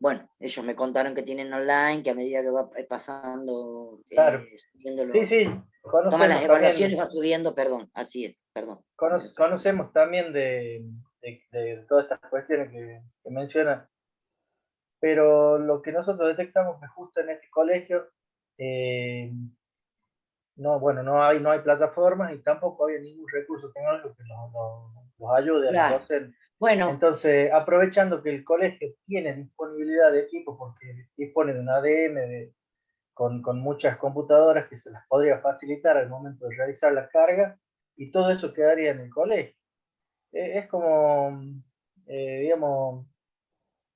bueno, ellos me contaron que tienen online, que a medida que va pasando, Claro. subiendo Sí, toman las evaluaciones, también, va subiendo, perdón, así es, perdón. Conocemos también de todas estas cuestiones que menciona, pero lo que nosotros detectamos que justo en este colegio, no hay plataformas y tampoco había ningún recurso tecnológico que los ayude a los docentes. Bueno. Entonces, aprovechando que el colegio tiene disponibilidad de equipos, porque dispone de un ADM con muchas computadoras que se las podría facilitar al momento de realizar la carga, y todo eso quedaría en el colegio. Es como, digamos,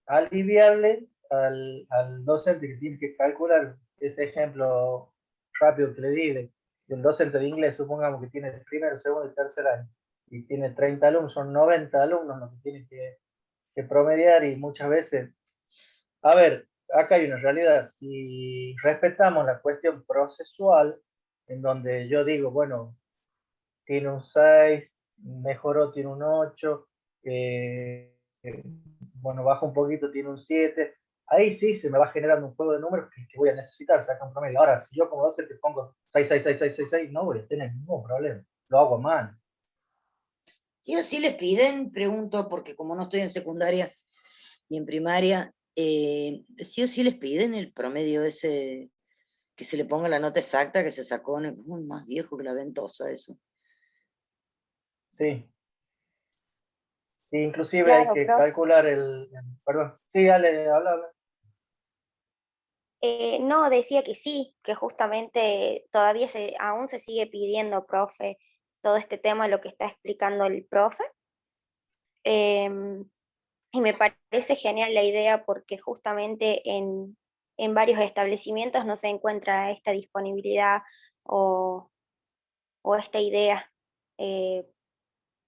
aliviarle al docente que tiene que calcular ese ejemplo rápido que le di del docente de inglés, supongamos que tiene el primero, segundo y tercer año, y tiene 30 alumnos, son 90 alumnos los que tiene que promediar, y muchas veces, a ver, acá hay una realidad, si respetamos la cuestión procesual, en donde yo digo, bueno, tiene un 6, mejoró, tiene un 8, bueno, baja un poquito, tiene un 7, ahí sí se me va generando un juego de números que voy a necesitar sacar un promedio. Ahora, si yo como docente pongo 6, 6, 6, 6, 6, 6, no voy a tener ningún problema, lo hago a mano. Sí o sí les piden, pregunto, porque como no estoy en secundaria ni en primaria, sí o sí les piden el promedio ese, que se le ponga la nota exacta que se sacó, más viejo que la ventosa eso. Sí. Inclusive claro, hay que profe. calcular perdón, sí, dale, habla. No, decía que sí, que justamente todavía aún se sigue pidiendo, profe, todo este tema, lo que está explicando el profe. Y me parece genial la idea porque justamente en varios establecimientos no se encuentra esta disponibilidad o esta idea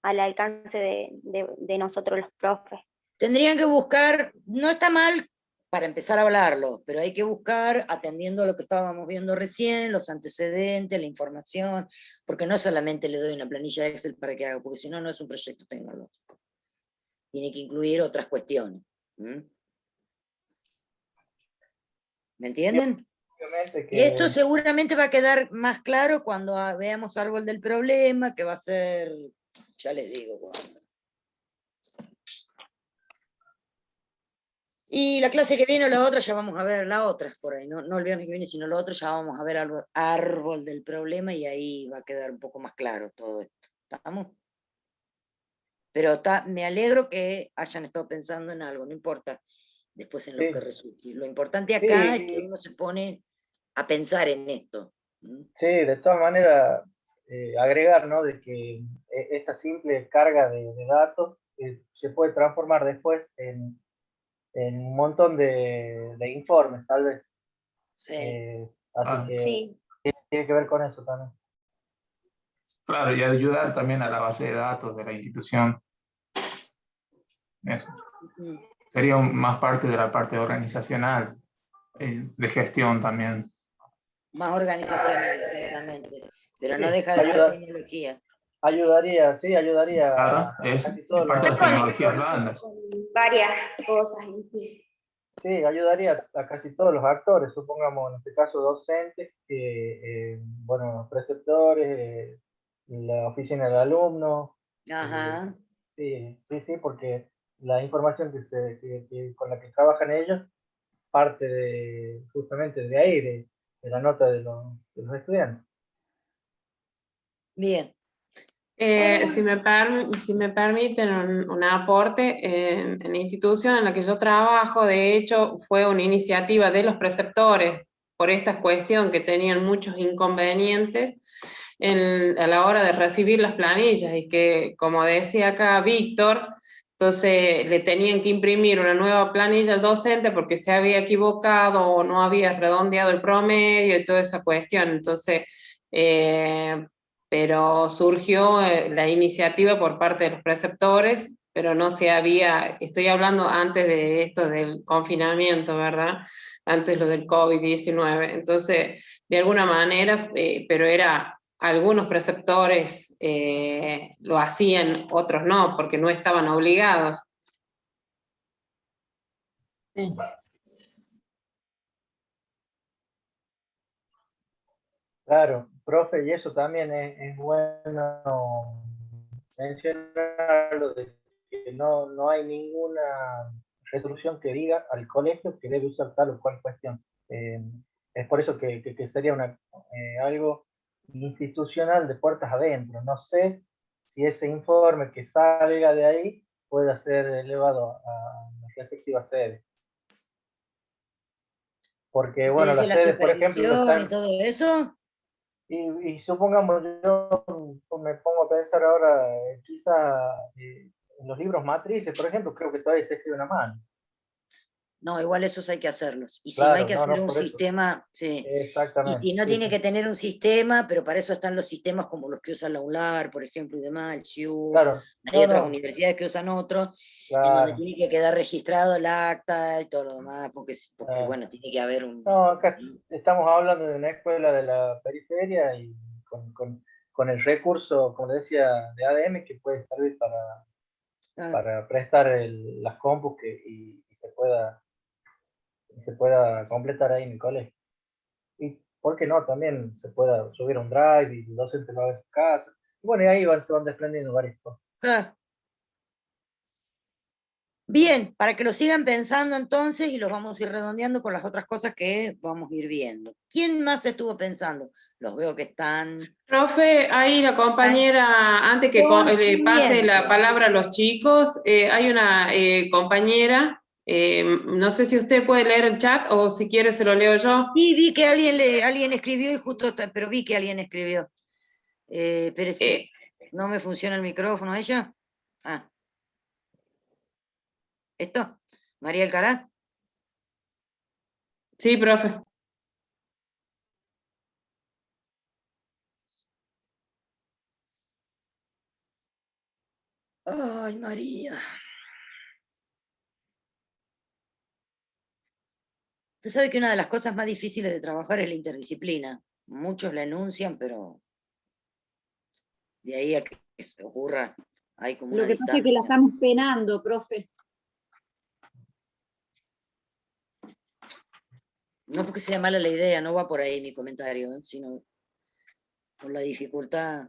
al alcance de nosotros los profes. Tendrían que buscar, no está mal para empezar a hablarlo, pero hay que buscar, atendiendo a lo que estábamos viendo recién, los antecedentes, la información, porque no solamente le doy una planilla de Excel para que haga, porque si no, no es un proyecto tecnológico. Tiene que incluir otras cuestiones. ¿Me entienden? Y esto seguramente va a quedar más claro cuando veamos árbol del problema, que va a ser, ya les digo cuándo. Y la clase que viene o la otra, ya vamos a ver la otra, por ahí, no el viernes que viene, sino lo otro, ya vamos a ver árbol del problema y ahí va a quedar un poco más claro todo esto. ¿Estamos? Pero me alegro que hayan estado pensando en algo, no importa después en lo que resulte. Lo importante acá es que uno se pone a pensar en esto. Sí, de todas maneras, agregar, ¿no? De que esta simple carga de datos se puede transformar después en un montón de informes, tal vez. Sí. Así que tiene que ver con eso también. Claro, y ayudar también a la base de datos de la institución. Eso. Sería más parte de la parte organizacional, de gestión también. Más organizacional, exactamente. Pero no deja de ser tecnología. Ayudaría, sí, ayudaría claro, a casi todos parte de los... las tecnologías blandas. Varias cosas en sí. Sí, ayudaría a casi todos los actores, supongamos en este caso docentes, bueno, preceptores, la oficina del alumno. Ajá. Sí, porque la información con la que trabajan ellos parte justamente de ahí, de la nota de los estudiantes. Bien. Si me permiten un aporte, en la institución en la que yo trabajo, de hecho, fue una iniciativa de los preceptores por esta cuestión que tenían muchos inconvenientes a la hora de recibir las planillas y que, como decía acá Víctor, entonces le tenían que imprimir una nueva planilla al docente porque se había equivocado o no había redondeado el promedio y toda esa cuestión. Entonces, pero surgió la iniciativa por parte de los preceptores, pero no se había, estoy hablando antes de esto del confinamiento, ¿verdad? Antes lo del COVID-19. Entonces, de alguna manera, pero era, algunos preceptores lo hacían, otros no, porque no estaban obligados. Sí. Claro, profe, y eso también es bueno mencionarlo, de que no hay ninguna resolución que diga al colegio que debe usar tal o cual cuestión. Es por eso que sería algo institucional de puertas adentro. No sé si ese informe que salga de ahí pueda ser elevado a las respectivas sedes. Porque, bueno, las sedes, por ejemplo, están... y todo eso. Y supongamos, yo me pongo a pensar ahora, quizá en los libros matrices, por ejemplo, creo que todavía se escribe a mano. No, igual esos hay que hacerlos. Y si claro, no hay que hacer un sistema, sí. Exactamente. Y no tiene que tener un sistema, pero para eso están los sistemas como los que usa la UNLAR, por ejemplo, y demás, el CIU. Claro. Hay otras universidades que usan otros, en donde tiene que quedar registrado el acta y todo lo demás, porque bueno, tiene que haber un... No, acá estamos hablando de una escuela de la periferia y con el recurso, como decía, de ADM que puede servir para prestar las compus y se pueda completar ahí en el colegio. Y por qué no, también se pueda subir un drive y el docente lo haga en su casa. Y bueno, y ahí se van desprendiendo varias cosas. Claro. Bien, para que lo sigan pensando entonces y los vamos a ir redondeando con las otras cosas que vamos a ir viendo. ¿Quién más estuvo pensando? Los veo que están... Profe, ahí la compañera, antes que le pase la palabra a los chicos, hay una compañera, no sé si usted puede leer el chat o si quiere se lo leo yo. Sí, vi que alguien escribió y justo, pero vi que alguien escribió. Pero sí, no me funciona el micrófono, ¿ella? Ah. ¿Esto? ¿María Alcaraz? Sí, profe. María. Usted sabe que una de las cosas más difíciles de trabajar es la interdisciplina. Muchos la enuncian, pero de ahí a que se ocurra hay como Lo una que pasa es que la distancia. estamos penando, profe. No porque sea mala la idea, no va por ahí mi comentario, sino por la dificultad.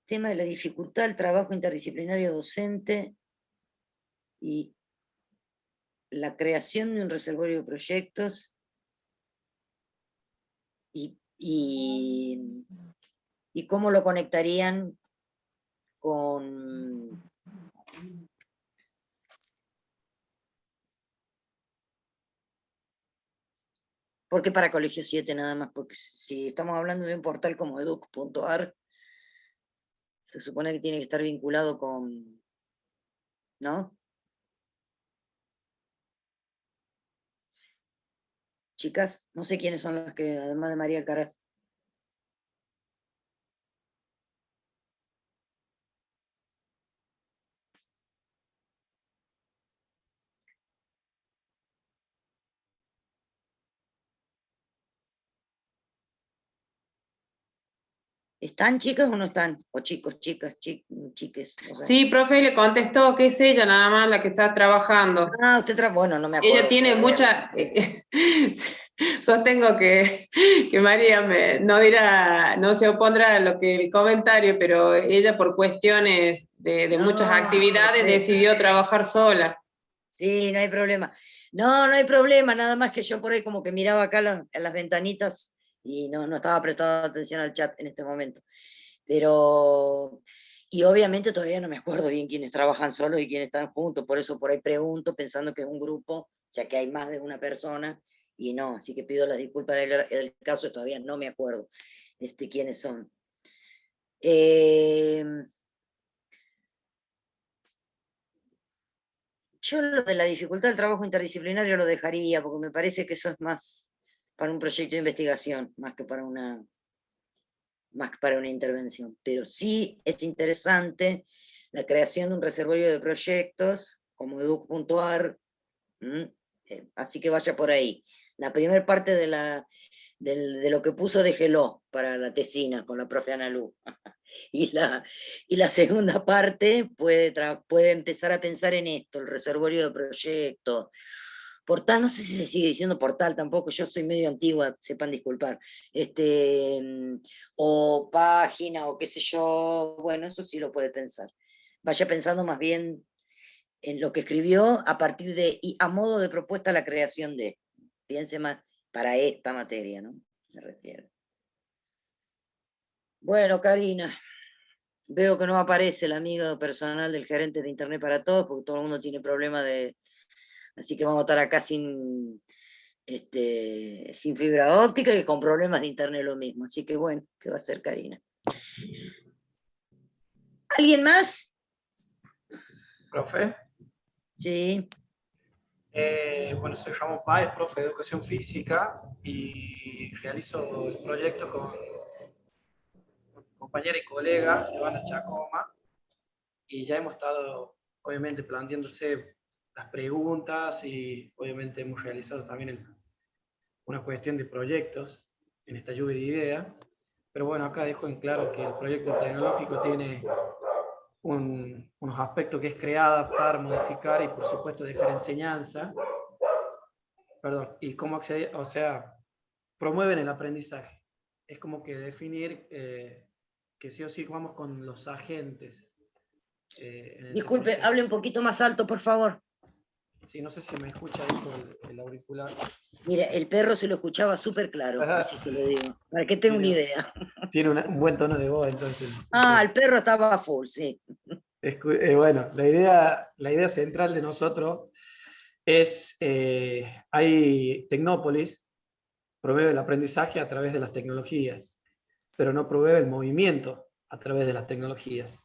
Tema de la dificultad del trabajo interdisciplinario docente y la creación de un reservorio de proyectos y cómo lo conectarían con... ¿Por qué para Colegio 7 nada más? Porque si estamos hablando de un portal como educ.ar, se supone que tiene que estar vinculado con... ¿no? Chicas, no sé quiénes son las que, además de María Alcaraz. ¿Están chicas o no están? O chicos, chicas, chiques. O sea. Sí, profe, le contestó que es ella nada más la que está trabajando. Ah, usted bueno, no me acuerdo. Ella tiene mucha... sostengo que María no se opondrá a lo que el comentario, pero ella por cuestiones de muchas actividades decidió trabajar sola. Sí, no hay problema. No hay problema, nada más que yo por ahí como que miraba acá en las ventanitas y no estaba prestando atención al chat en este momento. Pero, y obviamente todavía no me acuerdo bien quiénes trabajan solos y quiénes están juntos, por eso por ahí pregunto pensando que es un grupo, ya que hay más de una persona, y no, así que pido las disculpas del caso, todavía no me acuerdo quiénes son. Yo lo de la dificultad del trabajo interdisciplinario lo dejaría, porque me parece que eso es más para un proyecto de investigación, más que para una intervención. Pero sí es interesante la creación de un reservorio de proyectos, como educ.ar, así que vaya por ahí. La primera parte de lo que puso déjelo para la tesina con la profe Ana Lu. Y la segunda parte puede empezar a pensar en esto, el reservorio de proyectos. Portal, no sé si se sigue diciendo portal tampoco, yo soy medio antigua, sepan disculpar. O página, o qué sé yo, bueno, eso sí lo puede pensar. Vaya pensando más bien en lo que escribió a partir de, y a modo de propuesta la creación de, piense más para esta materia, ¿no? Me refiero. Bueno, Karina, veo que no aparece el amigo personal del gerente de Internet para Todos, porque todo el mundo tiene problemas de... Así que vamos a estar acá sin fibra óptica y con problemas de Internet lo mismo. Así que bueno, ¿qué va a hacer Karina? ¿Alguien más? Profe. Sí. Bueno, soy Ramón Páez, profe de Educación Física, y realizo el proyecto con compañera y colega, Ivana Chacoma, y ya hemos estado, obviamente, planteándose las preguntas y, obviamente, hemos realizado también una cuestión de proyectos en esta lluvia de ideas. Pero bueno, acá dejo en claro que el proyecto tecnológico tiene unos aspectos que es crear, adaptar, modificar y, por supuesto, dejar enseñanza. Perdón, y cómo acceder, o sea, promueven el aprendizaje. Es como que definir que sí o sí vamos con los agentes. Disculpe, hable un poquito más alto, por favor. Sí, no sé si me escucha ahí por el auricular. Mira, el perro se lo escuchaba súper claro, así te lo digo, para que tenga una idea. Tiene un buen tono de voz, entonces. El perro estaba a full, sí. Bueno, la idea central de nosotros es, hay Tecnópolis, promueve el aprendizaje a través de las tecnologías, pero no promueve el movimiento a través de las tecnologías.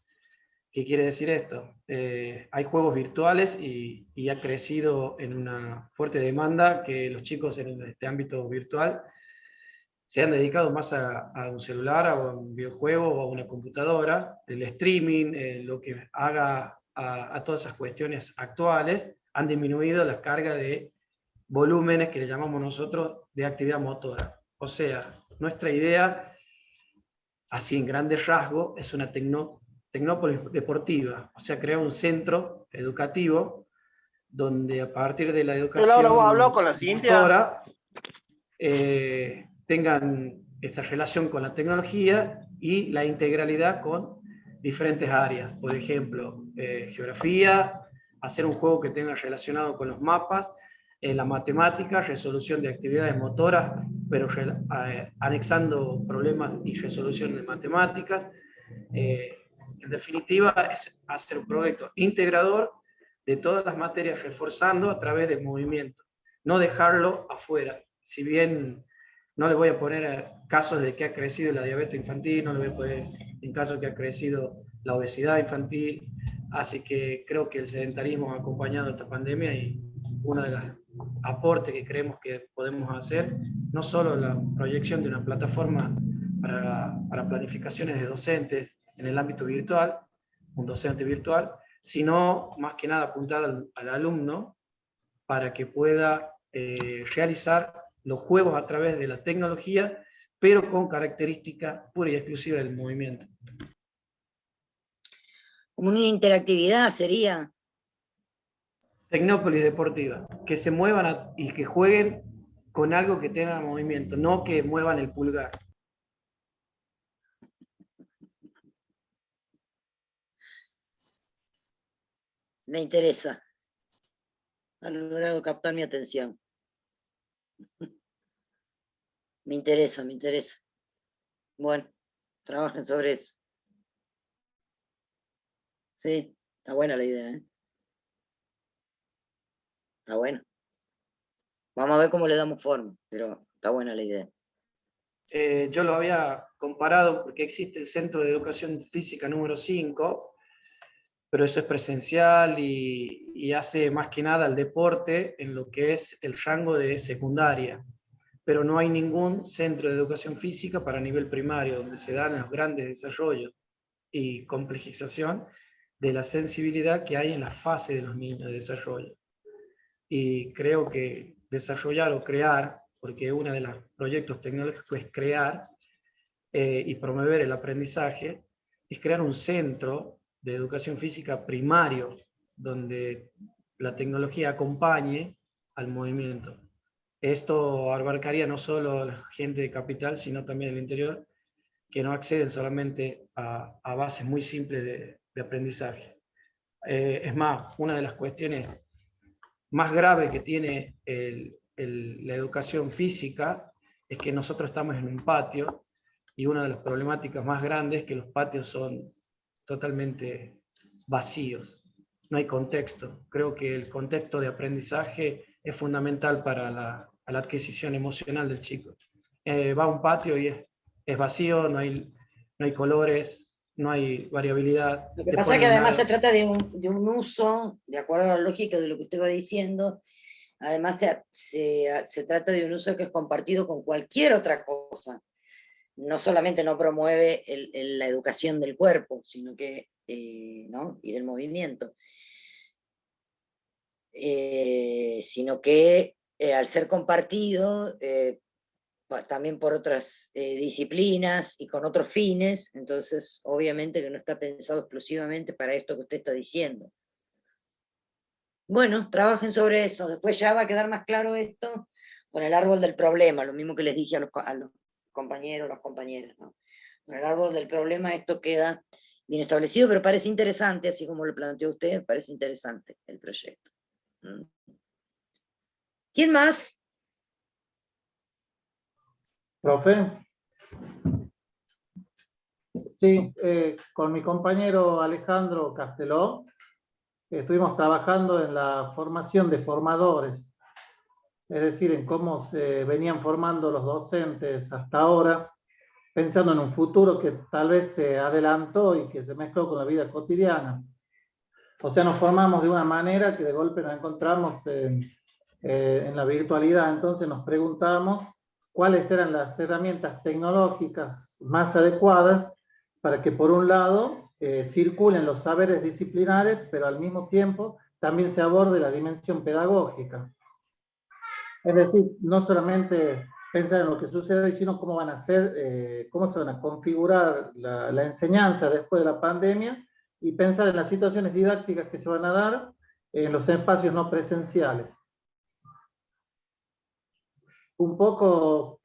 ¿Qué quiere decir esto? Hay juegos virtuales y ha crecido en una fuerte demanda que los chicos en este ámbito virtual se han dedicado más a un celular, a un videojuego o a una computadora, el streaming, lo que haga a todas esas cuestiones actuales, han disminuido la carga de volúmenes que le llamamos nosotros de actividad motora. O sea, nuestra idea, así en grandes rasgos, es una tecnópolis deportiva, o sea, crear un centro educativo donde a partir de la educación motora tengan esa relación con la tecnología y la integralidad con diferentes áreas. Por ejemplo, geografía, hacer un juego que tenga relacionado con los mapas, la matemática, resolución de actividades motoras, pero anexando problemas y resolución de matemáticas. En definitiva, es hacer un proyecto integrador de todas las materias, reforzando a través del movimiento, no dejarlo afuera. Si bien no le voy a poner casos de que ha crecido la diabetes infantil, no le voy a poner en casos que ha crecido la obesidad infantil, así que creo que el sedentarismo ha acompañado esta pandemia y uno de los aportes que creemos que podemos hacer, no solo la proyección de una plataforma para planificaciones de docentes en el ámbito virtual, un docente virtual, sino más que nada apuntar al alumno para que pueda realizar los juegos a través de la tecnología, pero con característica pura y exclusiva del movimiento. Como una interactividad sería. Tecnópolis deportiva, que se muevan y que jueguen con algo que tenga movimiento, no que muevan el pulgar. Me interesa. Ha logrado captar mi atención. Me interesa, me interesa. Bueno, trabajen sobre eso. Sí, está buena la idea, ¿eh? Está bueno. Vamos a ver cómo le damos forma, pero está buena la idea. Yo lo había comparado porque existe el Centro de Educación Física número 5, pero eso es presencial y hace más que nada el deporte en lo que es el rango de secundaria. Pero no hay ningún centro de educación física para nivel primario, donde se dan los grandes desarrollos y complejización de la sensibilidad que hay en la fase de los niños de desarrollo. Y creo que desarrollar o crear, porque uno de los proyectos tecnológicos es crear y promover el aprendizaje, es crear un centro de educación física primario, donde la tecnología acompañe al movimiento. Esto abarcaría no solo a la gente de capital, sino también el interior, que no acceden solamente a bases muy simples de aprendizaje. Es más, una de las cuestiones más graves que tiene la educación física es que nosotros estamos en un patio y una de las problemáticas más grandes es que los patios son totalmente vacíos. No hay contexto. Creo que el contexto de aprendizaje es fundamental para la adquisición emocional del chico. Va a un patio y es vacío, no hay colores, no hay variabilidad. Lo que pasa es que además se trata de un uso, de acuerdo a la lógica de lo que usted va diciendo, además se trata de un uso que es compartido con cualquier otra cosa. No solamente no promueve la educación del cuerpo, sino que, ¿no? Y del movimiento, sino que al ser compartido, también por otras disciplinas y con otros fines, entonces obviamente que no está pensado exclusivamente para esto que usted está diciendo. Bueno, trabajen sobre eso, después ya va a quedar más claro esto con el árbol del problema, lo mismo que les dije a los compañeros, las compañeras, ¿no? Con el árbol del problema esto queda bien establecido, pero parece interesante, así como lo planteó usted, parece interesante el proyecto. ¿Quién más? Profe. Sí, con mi compañero Alejandro Casteló estuvimos trabajando en la formación de formadores, es decir, en cómo se venían formando los docentes hasta ahora, pensando en un futuro que tal vez se adelantó y que se mezcló con la vida cotidiana. O sea, nos formamos de una manera que de golpe nos encontramos en la virtualidad, entonces nos preguntamos cuáles eran las herramientas tecnológicas más adecuadas para que, por un lado, circulen los saberes disciplinares, pero al mismo tiempo también se aborde la dimensión pedagógica. Es decir, no solamente pensar en lo que sucede hoy, sino cómo van a ser, cómo se van a configurar la enseñanza después de la pandemia, y pensar en las situaciones didácticas que se van a dar en los espacios no presenciales. Un poco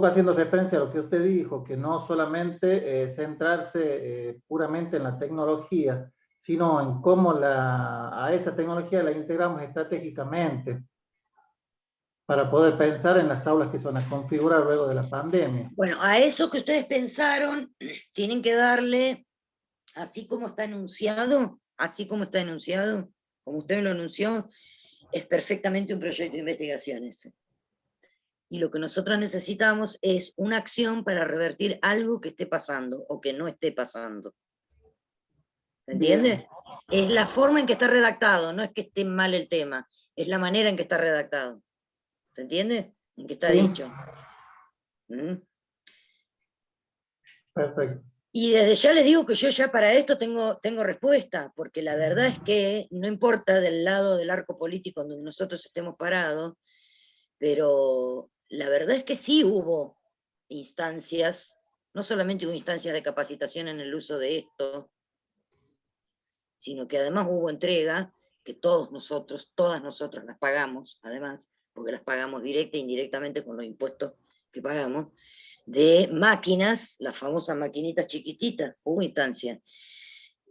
haciendo referencia a lo que usted dijo, que no solamente centrarse puramente en la tecnología, sino en cómo a esa tecnología la integramos estratégicamente para poder pensar en las aulas que se van a configurar luego de la pandemia. Bueno, a eso que ustedes pensaron, tienen que darle, así como está enunciado, como usted me lo anunció, es perfectamente un proyecto de investigación ese. Y lo que nosotros necesitamos es una acción para revertir algo que esté pasando o que no esté pasando. ¿Se entiende? Es la forma en que está redactado, no es que esté mal el tema, es la manera en que está redactado. ¿Se entiende? En que está dicho. Perfecto. Y desde ya les digo que yo ya para esto tengo respuesta, porque la verdad es que no importa del lado del arco político donde nosotros estemos parados, pero la verdad es que sí hubo instancias, no solamente hubo instancias de capacitación en el uso de esto, sino que además hubo entrega, que todas nosotros las pagamos, además, porque las pagamos directa e indirectamente con los impuestos que pagamos, de máquinas, las famosas maquinitas chiquititas, hubo instancias.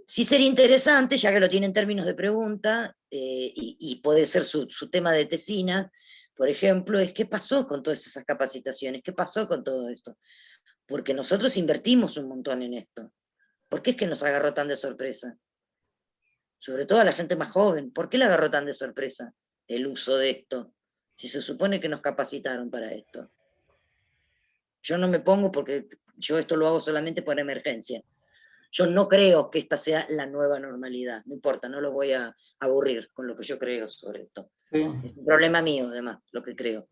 Sí sería interesante, ya que lo tiene en términos de pregunta, y puede ser su tema de tesina, por ejemplo, es qué pasó con todas esas capacitaciones, qué pasó con todo esto. Porque nosotros invertimos un montón en esto. ¿Por qué es que nos agarró tan de sorpresa? Sobre todo a la gente más joven, ¿por qué le agarró tan de sorpresa el uso de esto? Si se supone que nos capacitaron para esto. Yo no me pongo porque yo esto lo hago solamente por emergencia. Yo no creo que esta sea la nueva normalidad, no importa, no lo voy a aburrir con lo que yo creo sobre esto. Sí. Es un problema mío, además, lo que creo.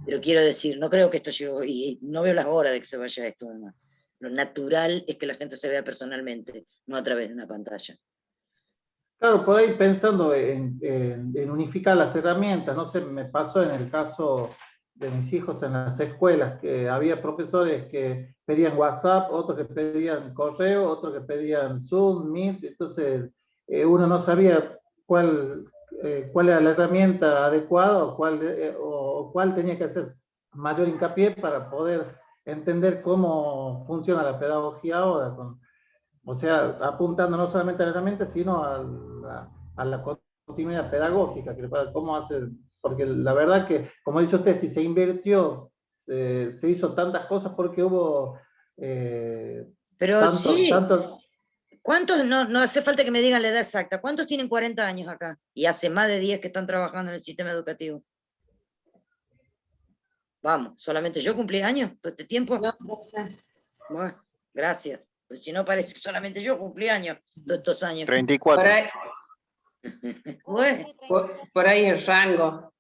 Pero quiero decir, no creo que esto llegue, y no veo las horas de que se vaya esto, además. Lo natural es que la gente se vea personalmente, no a través de una pantalla. Claro, por ahí pensando en unificar las herramientas, no sé, me pasó en el caso de mis hijos en las escuelas, que había profesores que pedían WhatsApp, otros que pedían correo, otros que pedían Zoom, Meet, entonces uno no sabía cuál era la herramienta adecuada o cuál tenía que hacer mayor hincapié para poder entender cómo funciona la pedagogía ahora, o sea, apuntando no solamente a la herramienta, sino a la continuidad pedagógica, cómo hacer, porque la verdad que, como dice usted, si se invirtió, se hizo tantas cosas porque hubo pero sí, ¿cuántos, no hace falta que me digan la edad exacta, cuántos tienen 40 años acá? Y hace más de 10 que están trabajando en el sistema educativo. Vamos, solamente yo cumplí años todo este tiempo. No, bueno, gracias. Pues si no parece que solamente yo cumplí años todos estos años. 34. Bueno. Por ahí el rango.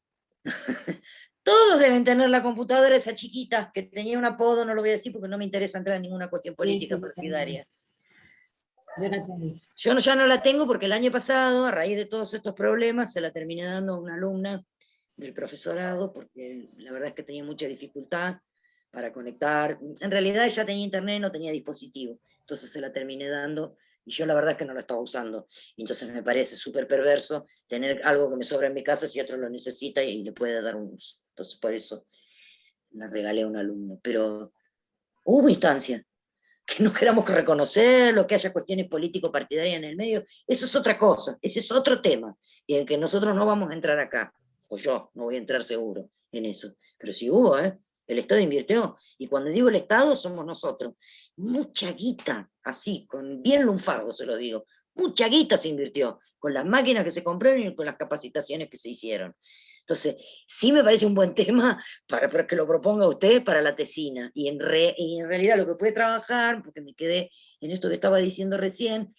Todos deben tener la computadora esa chiquita, que tenía un apodo, no lo voy a decir porque no me interesa entrar en ninguna cuestión política partidaria. Yo ya no la tengo porque el año pasado, a raíz de todos estos problemas, se la terminé dando a una alumna del profesorado, porque la verdad es que tenía mucha dificultad para conectar. En realidad ella tenía internet, no tenía dispositivo, entonces se la terminé dando, y yo la verdad es que no la estaba usando. Entonces me parece súper perverso tener algo que me sobra en mi casa si otro lo necesita y le puede dar un uso. Entonces por eso la regalé a un alumno. Pero hubo instancias que no queramos reconocerlo, que haya cuestiones político-partidarias en el medio, eso es otra cosa, ese es otro tema, y en el que nosotros no vamos a entrar acá, o yo no voy a entrar seguro en eso, pero sí hubo, el Estado invirtió, y cuando digo el Estado somos nosotros, mucha guita, así, con bien lunfardo se lo digo, mucha guita se invirtió, con las máquinas que se compraron y con las capacitaciones que se hicieron. Entonces, sí me parece un buen tema para que lo proponga usted para la tesina, y en realidad lo que puede trabajar, porque me quedé en esto que estaba diciendo recién,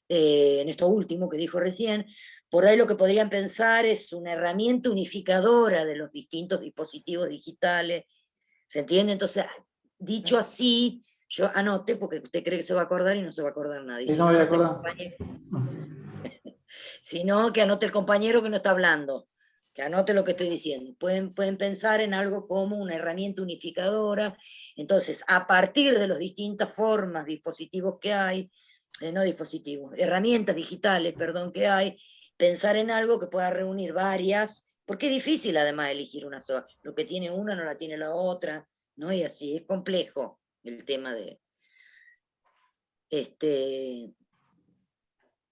en esto último que dijo recién, por ahí lo que podrían pensar es una herramienta unificadora de los distintos dispositivos digitales, ¿se entiende? Entonces, dicho así, yo anote, porque usted cree que se va a acordar y no se va a acordar nadie. Sí, no voy a acordar. Sino que anote el compañero que no está hablando, que anote lo que estoy diciendo. Pueden pensar en algo como una herramienta unificadora. Entonces, a partir de las distintas formas, dispositivos que hay, no dispositivos, herramientas digitales, perdón, que hay, pensar en algo que pueda reunir varias, porque es difícil además elegir una sola. Lo que tiene una no la tiene la otra, ¿no? Y así, es complejo el tema de...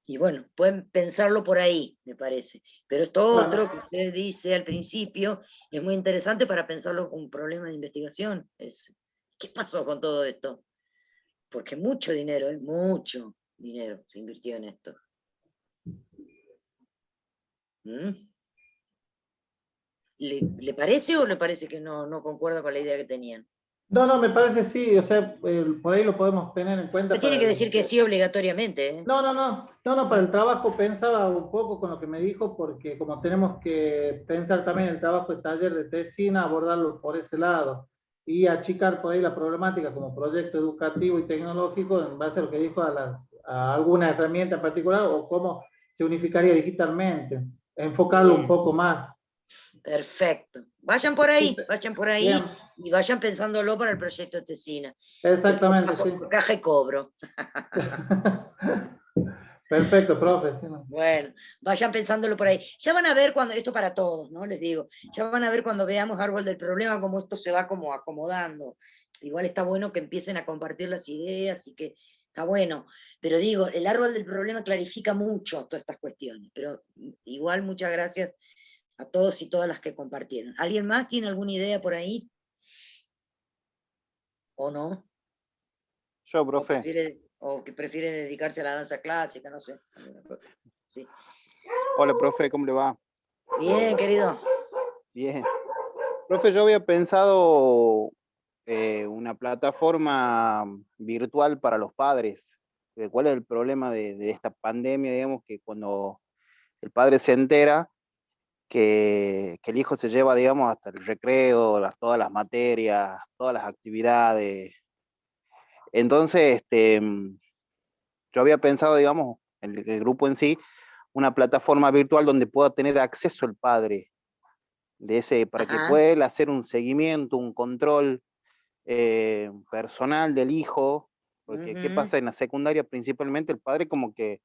Y bueno, pueden pensarlo por ahí, me parece. Pero esto otro que usted dice al principio es muy interesante para pensarlo como un problema de investigación. ¿Qué pasó con todo esto? Porque mucho dinero se invirtió en esto. ¿Le parece o le parece que no concuerda con la idea que tenían? No, me parece sí, o sea, por ahí lo podemos tener en cuenta. No tiene que decir que sí obligatoriamente, ¿eh? No, para el trabajo pensaba un poco con lo que me dijo, porque como tenemos que pensar también el trabajo de taller de tesina, abordarlo por ese lado, y achicar por ahí la problemática como proyecto educativo y tecnológico en base a lo que dijo a alguna herramienta en particular, o cómo se unificaría digitalmente, enfocarlo un poco más. Perfecto. Vayan por ahí Bien. y vayan pensándolo para el proyecto de tesina. Exactamente, Paso sí. por caja y cobro. Perfecto, profe. Sí. Bueno, vayan pensándolo por ahí. Ya van a ver cuando, esto para todos, ¿no? Les digo, ya van a ver cuando veamos árbol del problema, cómo esto se va como acomodando. Igual está bueno que empiecen a compartir las ideas y que está bueno. Pero digo, el árbol del problema clarifica mucho todas estas cuestiones. Pero igual muchas gracias a todos y todas las que compartieron. ¿Alguien más tiene alguna idea por ahí? ¿O no? Yo, profe. O que prefiere dedicarse a la danza clásica, no sé. Sí. Hola, profe, ¿cómo le va? Bien, querido. Bien. Profe, yo había pensado una plataforma virtual para los padres. ¿Cuál es el problema de esta pandemia? Digamos que cuando el padre se entera que el hijo se lleva, digamos, hasta el recreo, todas las materias, todas las actividades. Entonces, yo había pensado, digamos, el grupo en sí, una plataforma virtual donde pueda tener acceso el padre para que pueda él hacer un seguimiento, un control personal del hijo, porque ¿qué pasa en la secundaria? Principalmente el padre como que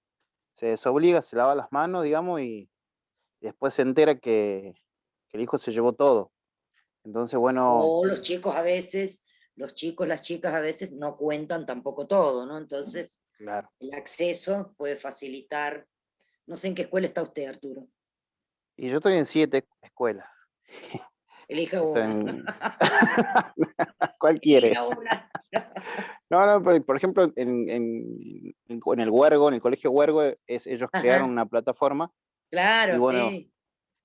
se desobliga, se lava las manos, digamos, y después se entera que el hijo se llevó todo. Entonces, bueno... O los chicos a veces, las chicas a veces no cuentan tampoco todo, ¿no? Entonces, claro, el acceso puede facilitar. No sé en qué escuela está usted, Arturo. Y yo estoy en 7 escuelas. Elija una. ¿Cuál quiere? Elija una. No, por ejemplo, en el Huergo, en el colegio Huergo, ellos crearon una plataforma. Claro, y bueno, sí.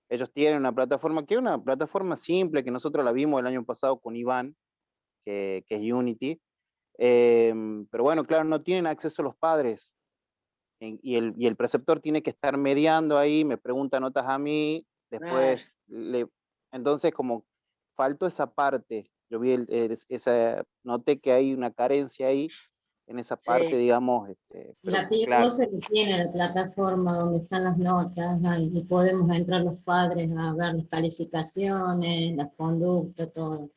Ellos tienen una plataforma que es una plataforma simple, que nosotros la vimos el año pasado con Iván, que es Unity. Pero bueno, claro, no tienen acceso los padres. Y el preceptor tiene que estar mediando ahí, me pregunta notas a mí, después entonces como faltó esa parte, yo vi noté que hay una carencia ahí en esa parte, digamos. La PIO se tiene la plataforma donde están las notas, y podemos entrar los padres a ver las calificaciones, las conductas, todo.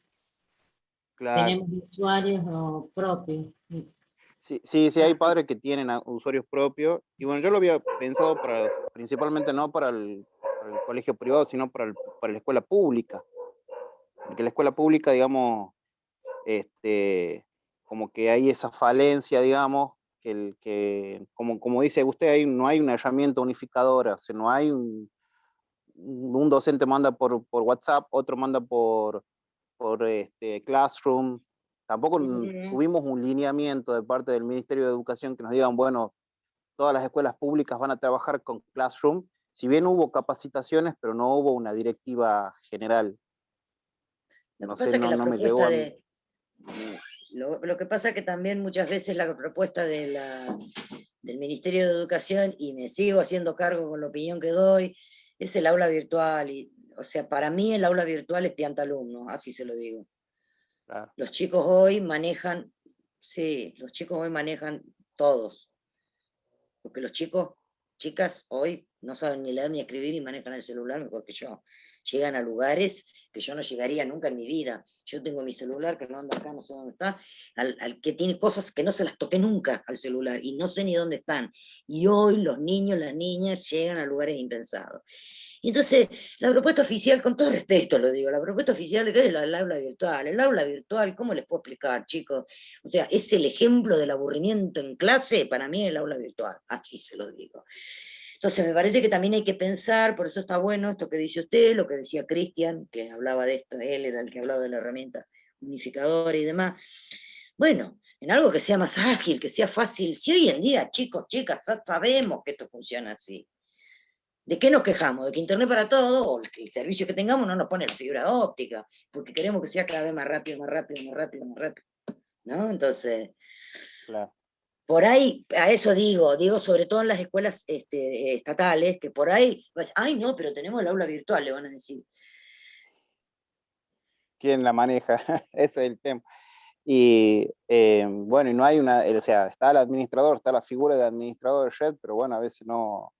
Claro. Tenemos usuarios propios. Sí, hay padres que tienen usuarios propios, y bueno, yo lo había pensado principalmente no para el colegio privado, sino para la escuela pública, porque la escuela pública, digamos, como que hay esa falencia, digamos, que como dice usted, no hay una herramienta unificadora, o sea, no hay un docente manda por WhatsApp, otro manda por Classroom. Tampoco tuvimos un lineamiento de parte del Ministerio de Educación que nos digan, bueno, todas las escuelas públicas van a trabajar con Classroom, si bien hubo capacitaciones, pero no hubo una directiva general. No sé, no me llegó a mí. Lo que pasa es que también muchas veces la propuesta de del Ministerio de Educación, y me sigo haciendo cargo con la opinión que doy, es el aula virtual. O sea, para mí el aula virtual es piantalumno, así se lo digo. Claro. Los chicos hoy manejan, sí, los chicos hoy manejan todos. Porque los chicos, chicas, hoy no saben ni leer ni escribir y manejan el celular mejor que yo. Llegan a lugares que yo no llegaría nunca en mi vida. Yo tengo mi celular que no anda acá, no sé dónde está, al que tiene cosas que no se las toqué nunca al celular y no sé ni dónde están. Y hoy los niños, las niñas llegan a lugares impensados. Y entonces, la propuesta oficial, con todo respeto lo digo, la propuesta oficial es el aula virtual. El aula virtual, ¿cómo les puedo explicar, chicos? O sea, es el ejemplo del aburrimiento en clase, para mí el aula virtual, así se lo digo. Entonces me parece que también hay que pensar, por eso está bueno esto que dice usted, lo que decía Cristian, que hablaba de esto, él era el que hablaba de la herramienta unificadora y demás. Bueno, en algo que sea más ágil, que sea fácil. Si hoy en día, chicos, chicas, sabemos que esto funciona así. ¿De qué nos quejamos? De que Internet para todo, o que el servicio que tengamos no nos pone la fibra óptica, porque queremos que sea cada vez más rápido, más rápido, más rápido, más rápido, ¿no? Entonces, Claro. por ahí, a eso digo sobre todo en las escuelas estatales, que por ahí, ay no, pero tenemos el aula virtual, le van a decir. ¿Quién la maneja? Ese es el tema. Y bueno, y no hay o sea, está el administrador, está la figura de administrador de red, pero bueno, a veces no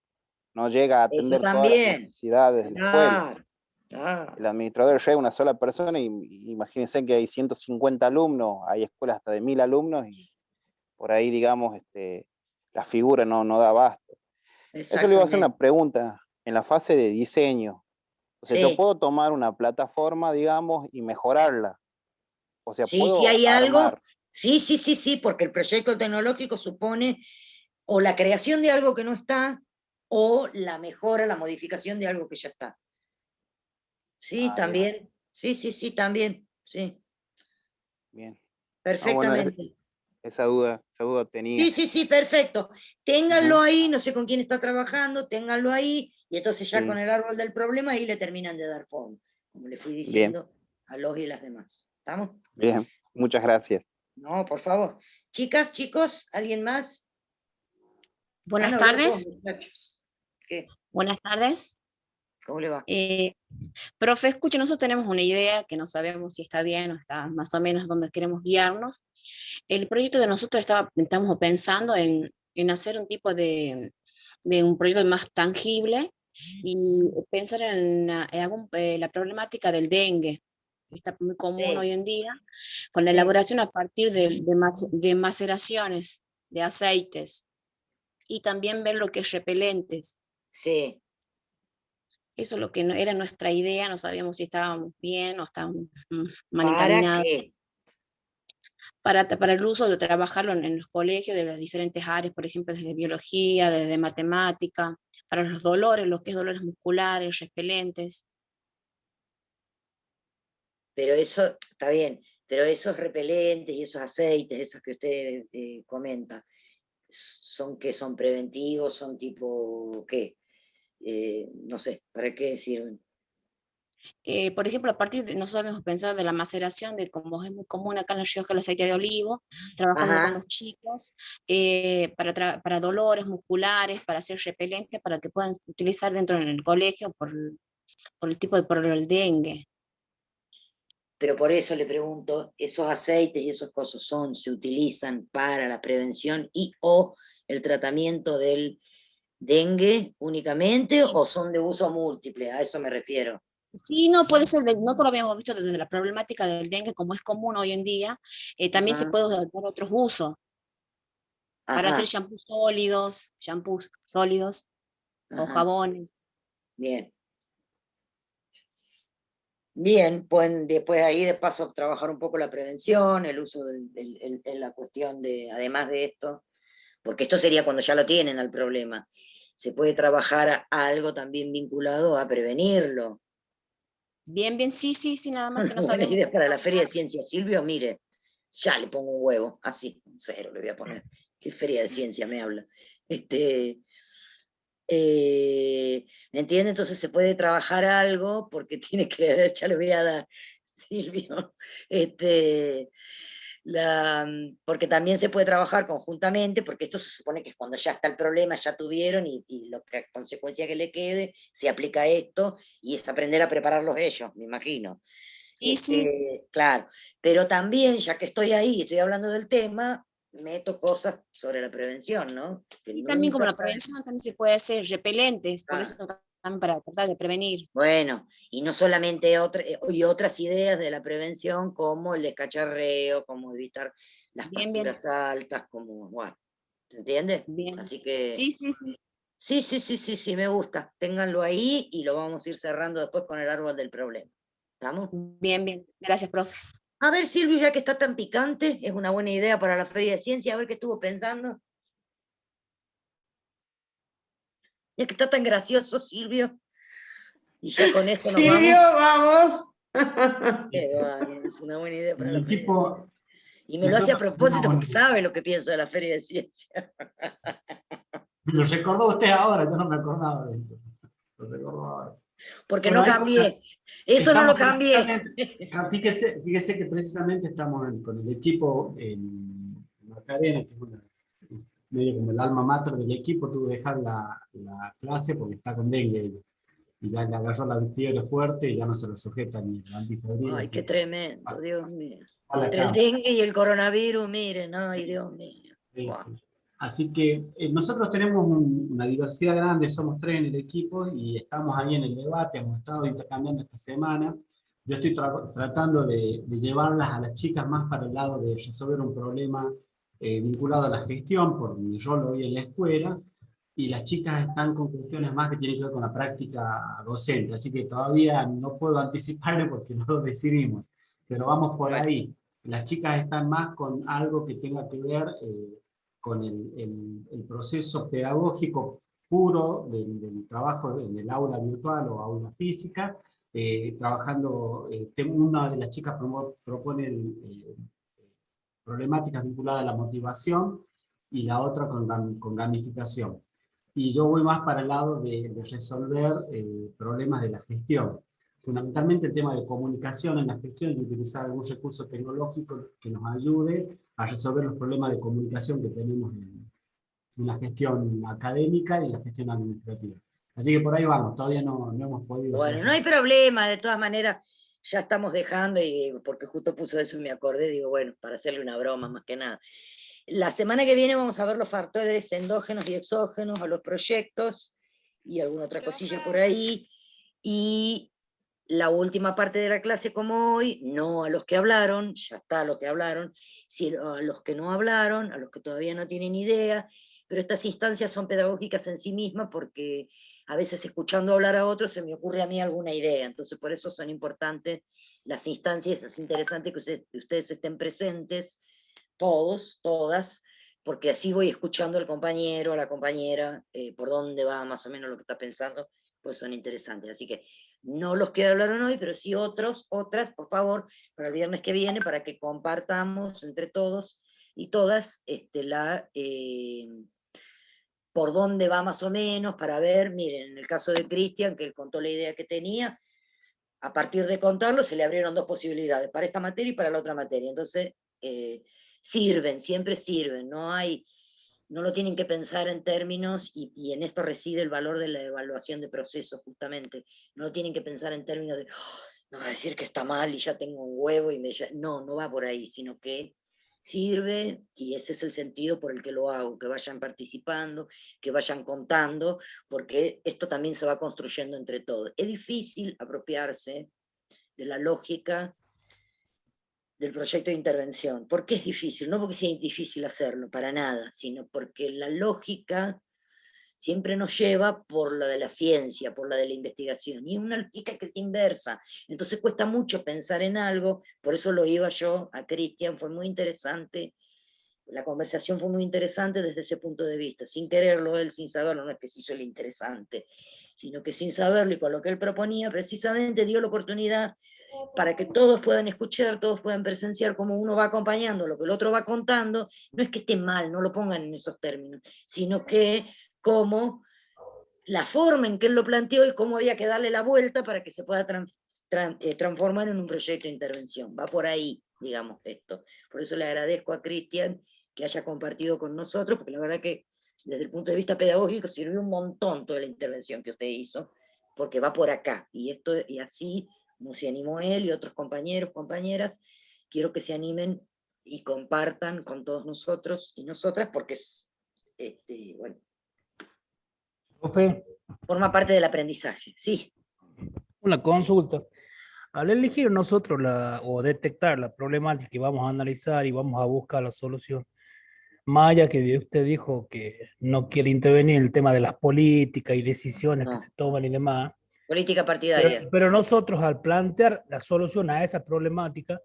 llega a atender todas las necesidades de la escuela. Claro. El administrador de red es una sola persona y imagínense que hay 150 alumnos, hay escuelas hasta de 1000 alumnos y por ahí, digamos, la figura no da abasto. Eso le iba a hacer una pregunta. En la fase de diseño, o sea, yo puedo tomar una plataforma, digamos, y mejorarla. O sea, Sí, puedo si hay armar. algo, sí, porque el proyecto tecnológico supone o la creación de algo que no está, o la mejora, la modificación de algo que ya está. Sí, también. Bien. Sí, también, sí. Bien. Perfectamente. Bueno, esa duda tenía. Sí, perfecto. Ténganlo ahí, no sé con quién está trabajando, ténganlo ahí, y entonces ya con el árbol del problema ahí le terminan de dar forma, como le fui diciendo a los y las demás. ¿Estamos? Bien, muchas gracias. No, por favor. Chicas, chicos, ¿alguien más? Buenas tardes. ¿Qué? Buenas tardes. ¿Cómo le va? Profe, escuche, nosotros tenemos una idea que no sabemos si está bien o está más o menos donde queremos guiarnos. El proyecto de nosotros estamos pensando en hacer un tipo de un proyecto más tangible y pensar en la problemática del dengue, que está muy común hoy en día, con la elaboración a partir de maceraciones de aceites y también ver lo que es repelentes. Sí. Eso es lo que era nuestra idea, no sabíamos si estábamos bien o estábamos mal encaminados. Para el uso de trabajarlo en los colegios de las diferentes áreas, por ejemplo, desde biología, desde matemática, para los dolores, lo que es dolores musculares, repelentes. Pero eso, está bien, pero esos repelentes y esos aceites, esos que usted comenta, ¿son qué? ¿Son preventivos? ¿Son tipo qué? No sé, ¿para qué sirven? Por ejemplo, a partir de, nosotros hemos pensado de la maceración, de como es muy común acá en La Rioja el aceite de olivo, trabajando con los chicos para dolores musculares, para hacer repelentes, para que puedan utilizar dentro del colegio por el tipo de por el dengue. Pero por eso le pregunto, ¿esos aceites y esos cosas se utilizan para la prevención y o el tratamiento del dengue únicamente o son de uso múltiple? A eso me refiero. Sí, no puede ser, no lo habíamos visto desde la problemática del dengue, como es común hoy en día, también se puede dar otros usos, para hacer shampoos sólidos o jabones. Bien. Bien, pueden después ahí de paso trabajar un poco la prevención, el uso en la cuestión de, además de esto, porque esto sería cuando ya lo tienen al problema. Se puede trabajar a algo también vinculado a prevenirlo. Bien, sí, nada más que no Buena sabemos. idea para la Feria de Ciencias, Silvio, mire, ya le pongo un huevo, así, 0 le voy a poner. ¿Qué Feria de Ciencia me habla? ¿Me entiende? Entonces se puede trabajar algo porque tiene que ver, ya le voy a dar, Silvio, porque también se puede trabajar conjuntamente, porque esto se supone que es cuando ya está el problema, ya tuvieron, y lo que consecuencia que le quede, se aplica esto, y es aprender a prepararlos ellos, me imagino. Sí, sí. Claro, pero también, ya que estoy ahí y estoy hablando del tema, meto cosas sobre la prevención, ¿no? Y también como la prevención también se puede hacer repelentes, por eso también para tratar de prevenir. Bueno, y no solamente otras ideas de la prevención, como el descacharreo, como evitar las pasturas altas, como, bueno, ¿se entiende? Bien. Así que... Sí, sí, sí. Sí, me gusta. Ténganlo ahí y lo vamos a ir cerrando después con el árbol del problema. ¿Estamos? Bien, bien. Gracias, profe. A ver, Silvio, ya que está tan picante, es una buena idea para la Feria de Ciencia, a ver qué estuvo pensando. Ya que está tan gracioso, Silvio. Y ya con eso nos Silvio, vamos. vamos. Es una buena idea para la Feria de Ciencia. Y me lo hace a propósito porque sabe lo que pienso de la Feria de Ciencia. Lo recordó usted ahora, yo no me acordaba de eso. Lo recordó ahora. Porque no cambié. Eso no lo cambié. Fíjese que precisamente estamos con el equipo en Macarena, que es medio como el alma mater del equipo. Tuve que dejar la clase porque está con dengue y ya le agarró la fiebre fuerte y ya no se lo sujeta ni el antifebril. Ay, qué tremendo, Dios mío. Entre el dengue y el coronavirus, miren, ay, Dios mío. Sí, sí. Así que nosotros tenemos una diversidad grande, somos 3 en el equipo y estamos ahí en el debate, hemos estado intercambiando esta semana. Yo estoy tratando de llevarlas a las chicas más para el lado de resolver un problema vinculado a la gestión, por mi rol hoy en la escuela, y las chicas están con cuestiones más que tienen que ver con la práctica docente, así que todavía no puedo anticiparle porque no lo decidimos, pero vamos por ahí. Las chicas están más con algo que tenga que ver con el proceso pedagógico puro del trabajo en el aula virtual o aula física, trabajando, una de las chicas propone problemáticas vinculadas a la motivación y la otra con gamificación. Y yo voy más para el lado de resolver problemas de la gestión. Fundamentalmente el tema de comunicación en la gestión y utilizar algún recurso tecnológico que nos ayude a resolver los problemas de comunicación que tenemos en la gestión académica y en la gestión administrativa. Así que por ahí vamos, todavía no hemos podido... Bueno, no hay problema, de todas maneras ya estamos dejando, y porque justo puso eso y me acordé, digo, bueno, para hacerle una broma más que nada. La semana que viene vamos a ver los factores endógenos y exógenos a los proyectos y alguna otra cosilla por ahí. Y la última parte de la clase, como hoy, no a los que hablaron, ya está a los que hablaron, sino a los que no hablaron, a los que todavía no tienen idea, pero estas instancias son pedagógicas en sí mismas porque a veces escuchando hablar a otros se me ocurre a mí alguna idea, entonces por eso son importantes las instancias, es interesante que ustedes estén presentes, todos, todas, porque así voy escuchando al compañero, a la compañera, por dónde va más o menos lo que está pensando, pues son interesantes. Así que no los que hablaron hoy, pero sí otras, por favor, para el viernes que viene, para que compartamos entre todos y todas por dónde va más o menos, para ver, miren, en el caso de Cristian, que él contó la idea que tenía, a partir de contarlo se le abrieron 2 posibilidades, para esta materia y para la otra materia. Entonces, sirven, siempre sirven, no lo tienen que pensar en términos, y en esto reside el valor de la evaluación de procesos, justamente, no lo tienen que pensar en términos de, no va a decir que está mal y ya tengo un huevo, no va por ahí, sino que sirve, y ese es el sentido por el que lo hago, que vayan participando, que vayan contando, porque esto también se va construyendo entre todos. Es difícil apropiarse de la lógica del proyecto de intervención. ¿Por qué es difícil? No porque sea difícil hacerlo, para nada, sino porque la lógica siempre nos lleva por la de la ciencia, por la de la investigación, y es una lógica que es inversa, entonces cuesta mucho pensar en algo, por eso lo iba yo a Cristian, fue muy interesante, la conversación fue muy interesante desde ese punto de vista, sin quererlo él, sin saberlo, no es que se hizo el interesante, sino que sin saberlo y con lo que él proponía, precisamente dio la oportunidad para que todos puedan escuchar, todos puedan presenciar cómo uno va acompañando lo que el otro va contando, no es que esté mal, no lo pongan en esos términos, sino que como la forma en que él lo planteó y cómo había que darle la vuelta para que se pueda transformar en un proyecto de intervención, va por ahí, digamos, esto. Por eso le agradezco a Cristian que haya compartido con nosotros, porque la verdad que desde el punto de vista pedagógico sirvió un montón toda la intervención que usted hizo, porque va por acá, y así como se animó él y otros compañeros, compañeras, quiero que se animen y compartan con todos nosotros y nosotras, porque es, bueno, Profe, forma parte del aprendizaje, sí. una consulta. Al elegir nosotros o detectar la problemática que vamos a analizar y vamos a buscar la solución, más allá que usted dijo que no quiere intervenir en el tema de las políticas y decisiones que se toman y demás, Política partidaria. pero nosotros al plantear la solución a esa problemática,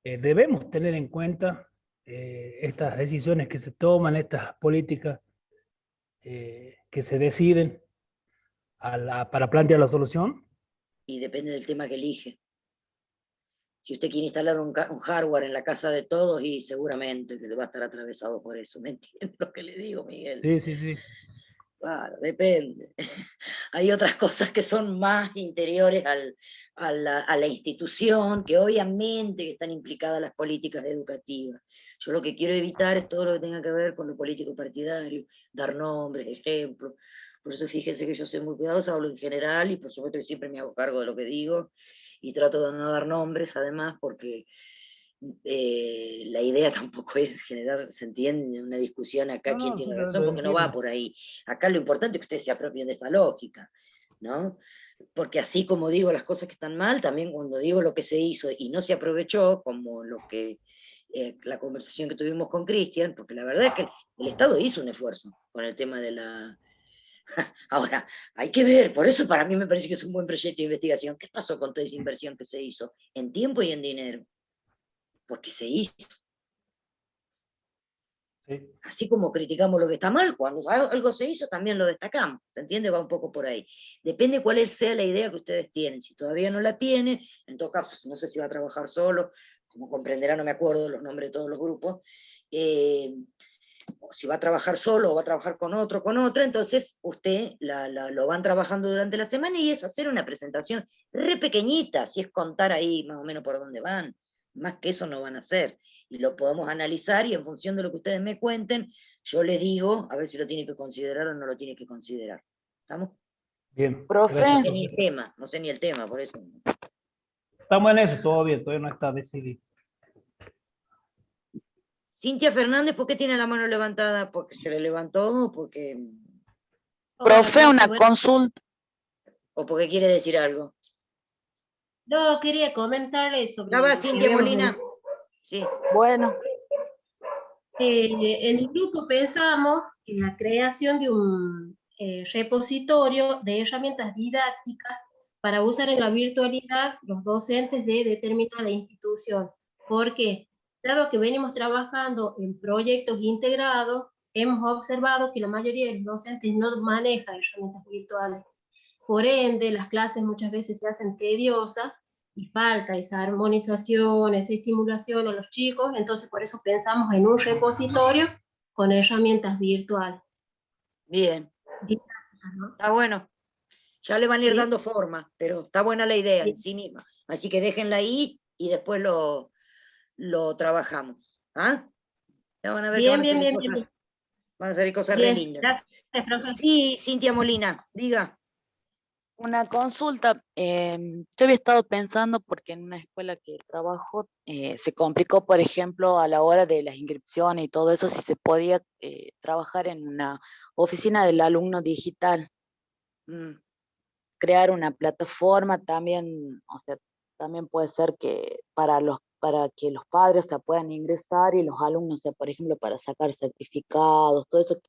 debemos tener en cuenta estas decisiones que se toman, estas políticas que se deciden para plantear la solución. Y depende del tema que elige. Si usted quiere instalar un hardware en la casa de todos, y seguramente que va a estar atravesado por eso. ¿Me entiende lo que le digo, Miguel? Sí, sí, sí. Claro, depende. Hay otras cosas que son más interiores a la institución, que obviamente están implicadas las políticas educativas. Yo lo que quiero evitar es todo lo que tenga que ver con lo político partidario, dar nombres, ejemplos. Por eso fíjense que yo soy muy cuidadosa, hablo en general, y por supuesto que siempre me hago cargo de lo que digo, y trato de no dar nombres, además, porque la idea tampoco es generar, se entiende, una discusión acá, quién tiene razón, porque no va por ahí. Acá lo importante es que ustedes se apropien de esta lógica, ¿no? Porque así como digo las cosas que están mal, también cuando digo lo que se hizo y no se aprovechó, como lo que la conversación que tuvimos con Cristian, porque la verdad es que el Estado hizo un esfuerzo con el tema de la... Ahora, hay que ver, por eso para mí me parece que es un buen proyecto de investigación. ¿Qué pasó con toda esa inversión que se hizo? En tiempo y en dinero. Porque se hizo. Sí. Así como criticamos lo que está mal, cuando algo se hizo también lo destacamos, ¿se entiende? Va un poco por ahí. Depende cuál sea la idea que ustedes tienen. Si todavía no la tienen, en todo caso, no sé si va a trabajar solo, como comprenderá, no me acuerdo los nombres de todos los grupos, o si va a trabajar solo o va a trabajar con otro, con otra, entonces usted lo van trabajando durante la semana, y es hacer una presentación re pequeñita, si es contar ahí más o menos por dónde van. Más que eso no van a hacer, y lo podemos analizar, y en función de lo que ustedes me cuenten, yo les digo, a ver si lo tiene que considerar o no lo tiene que considerar. ¿Estamos? Bien. Profe. No sé ni el tema, no sé ni el tema, por eso. Estamos en eso, todo bien, todavía no está decidido. Cintia Fernández, ¿por qué tiene la mano levantada? ¿Porque se le levantó o porque...? Profe, una consulta. ¿O porque quiere decir algo? No, quería comentarle sobre... ¿Ya va Cintia Molina? Sí. Bueno. En mi grupo pensamos en la creación de un repositorio de herramientas didácticas para usar en la virtualidad los docentes de determinada institución. ¿Por qué? Dado que venimos trabajando en proyectos integrados, hemos observado que la mayoría de los docentes no manejan herramientas virtuales. Por ende, las clases muchas veces se hacen tediosas y falta esa armonización, esa estimulación a los chicos. Entonces por eso pensamos en un repositorio con herramientas virtuales. Bien. ¿No? Está bueno. Ya le van a ir dando forma, pero está buena la idea en sí misma. Así que déjenla ahí y después lo trabajamos. ¿Ah? Ya van a ver bien, que bien. Van a salir cosas re lindas. Gracias, profe. Sí, Cintia Molina, diga. Una consulta. Yo había estado pensando, porque en una escuela que trabajo se complicó, por ejemplo, a la hora de las inscripciones y todo eso, si se podía trabajar en una oficina del alumno digital. Crear una plataforma también, o sea, también puede ser que para que los padres se puedan ingresar y los alumnos, o sea, por ejemplo, para sacar certificados, todo eso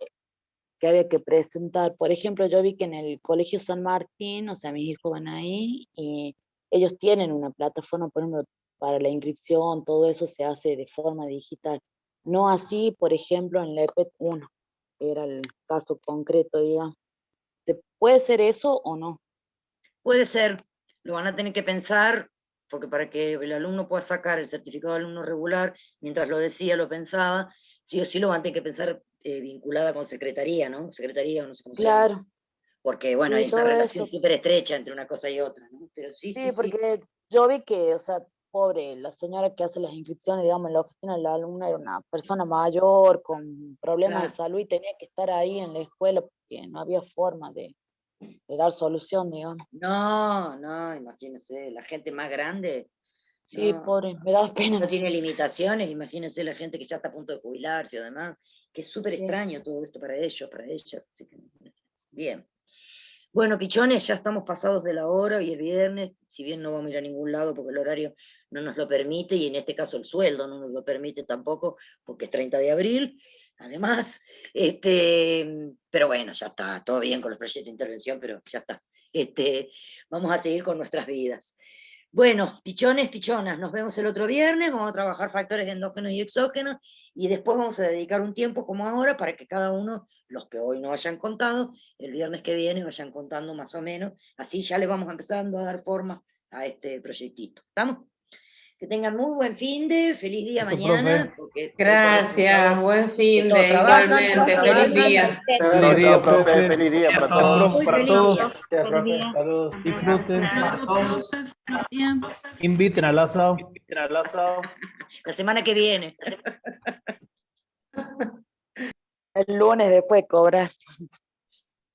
que había que presentar. Por ejemplo, yo vi que en el Colegio San Martín, o sea, mis hijos van ahí y ellos tienen una plataforma, por ejemplo, para la inscripción, todo eso se hace de forma digital. No así, por ejemplo, en la EPET 1, era el caso concreto, digamos. ¿Puede ser eso o no? Puede ser, lo van a tener que pensar, porque para que el alumno pueda sacar el certificado de alumno regular, mientras lo decía, lo pensaba, sí o sí lo van a tener que pensar vinculada con secretaría, ¿no? Secretaría, no sé cómo se llama. Claro. Porque, bueno, hay una relación súper estrecha entre una cosa y otra, ¿no? Pero sí, porque yo vi que, o sea, pobre, la señora que hace las inscripciones, digamos, en la oficina de la alumna era una persona mayor con problemas de salud y tenía que estar ahí en la escuela porque no había forma de dar solución, digamos. No, imagínense, la gente más grande. Sí, No, pobre, me da pena. no tiene limitaciones, imagínense la gente que ya está a punto de jubilarse o demás, que es súper extraño todo esto para ellos, para ellas. Así que, bien. Bueno, pichones, ya estamos pasados de la hora y es viernes, si bien no vamos a ir a ningún lado porque el horario no nos lo permite y en este caso el sueldo no nos lo permite tampoco porque es 30 de abril, además, pero bueno, ya está, todo bien con los proyectos de intervención, pero ya está. Vamos a seguir con nuestras vidas. Bueno, pichones, pichonas, nos vemos el otro viernes, vamos a trabajar factores endógenos y exógenos y después vamos a dedicar un tiempo como ahora para que cada uno, los que hoy no hayan contado, el viernes que viene vayan contando más o menos, así ya le vamos empezando a dar forma a este proyectito. ¿Estamos? Que tengan muy buen fin de, feliz día mañana. Gracias, buen fin de, igualmente, feliz día. Feliz día, profe. Feliz día para todos. Para todos. Saludos. Disfruten. Inviten al asado. La semana que viene. El lunes después de cobrar.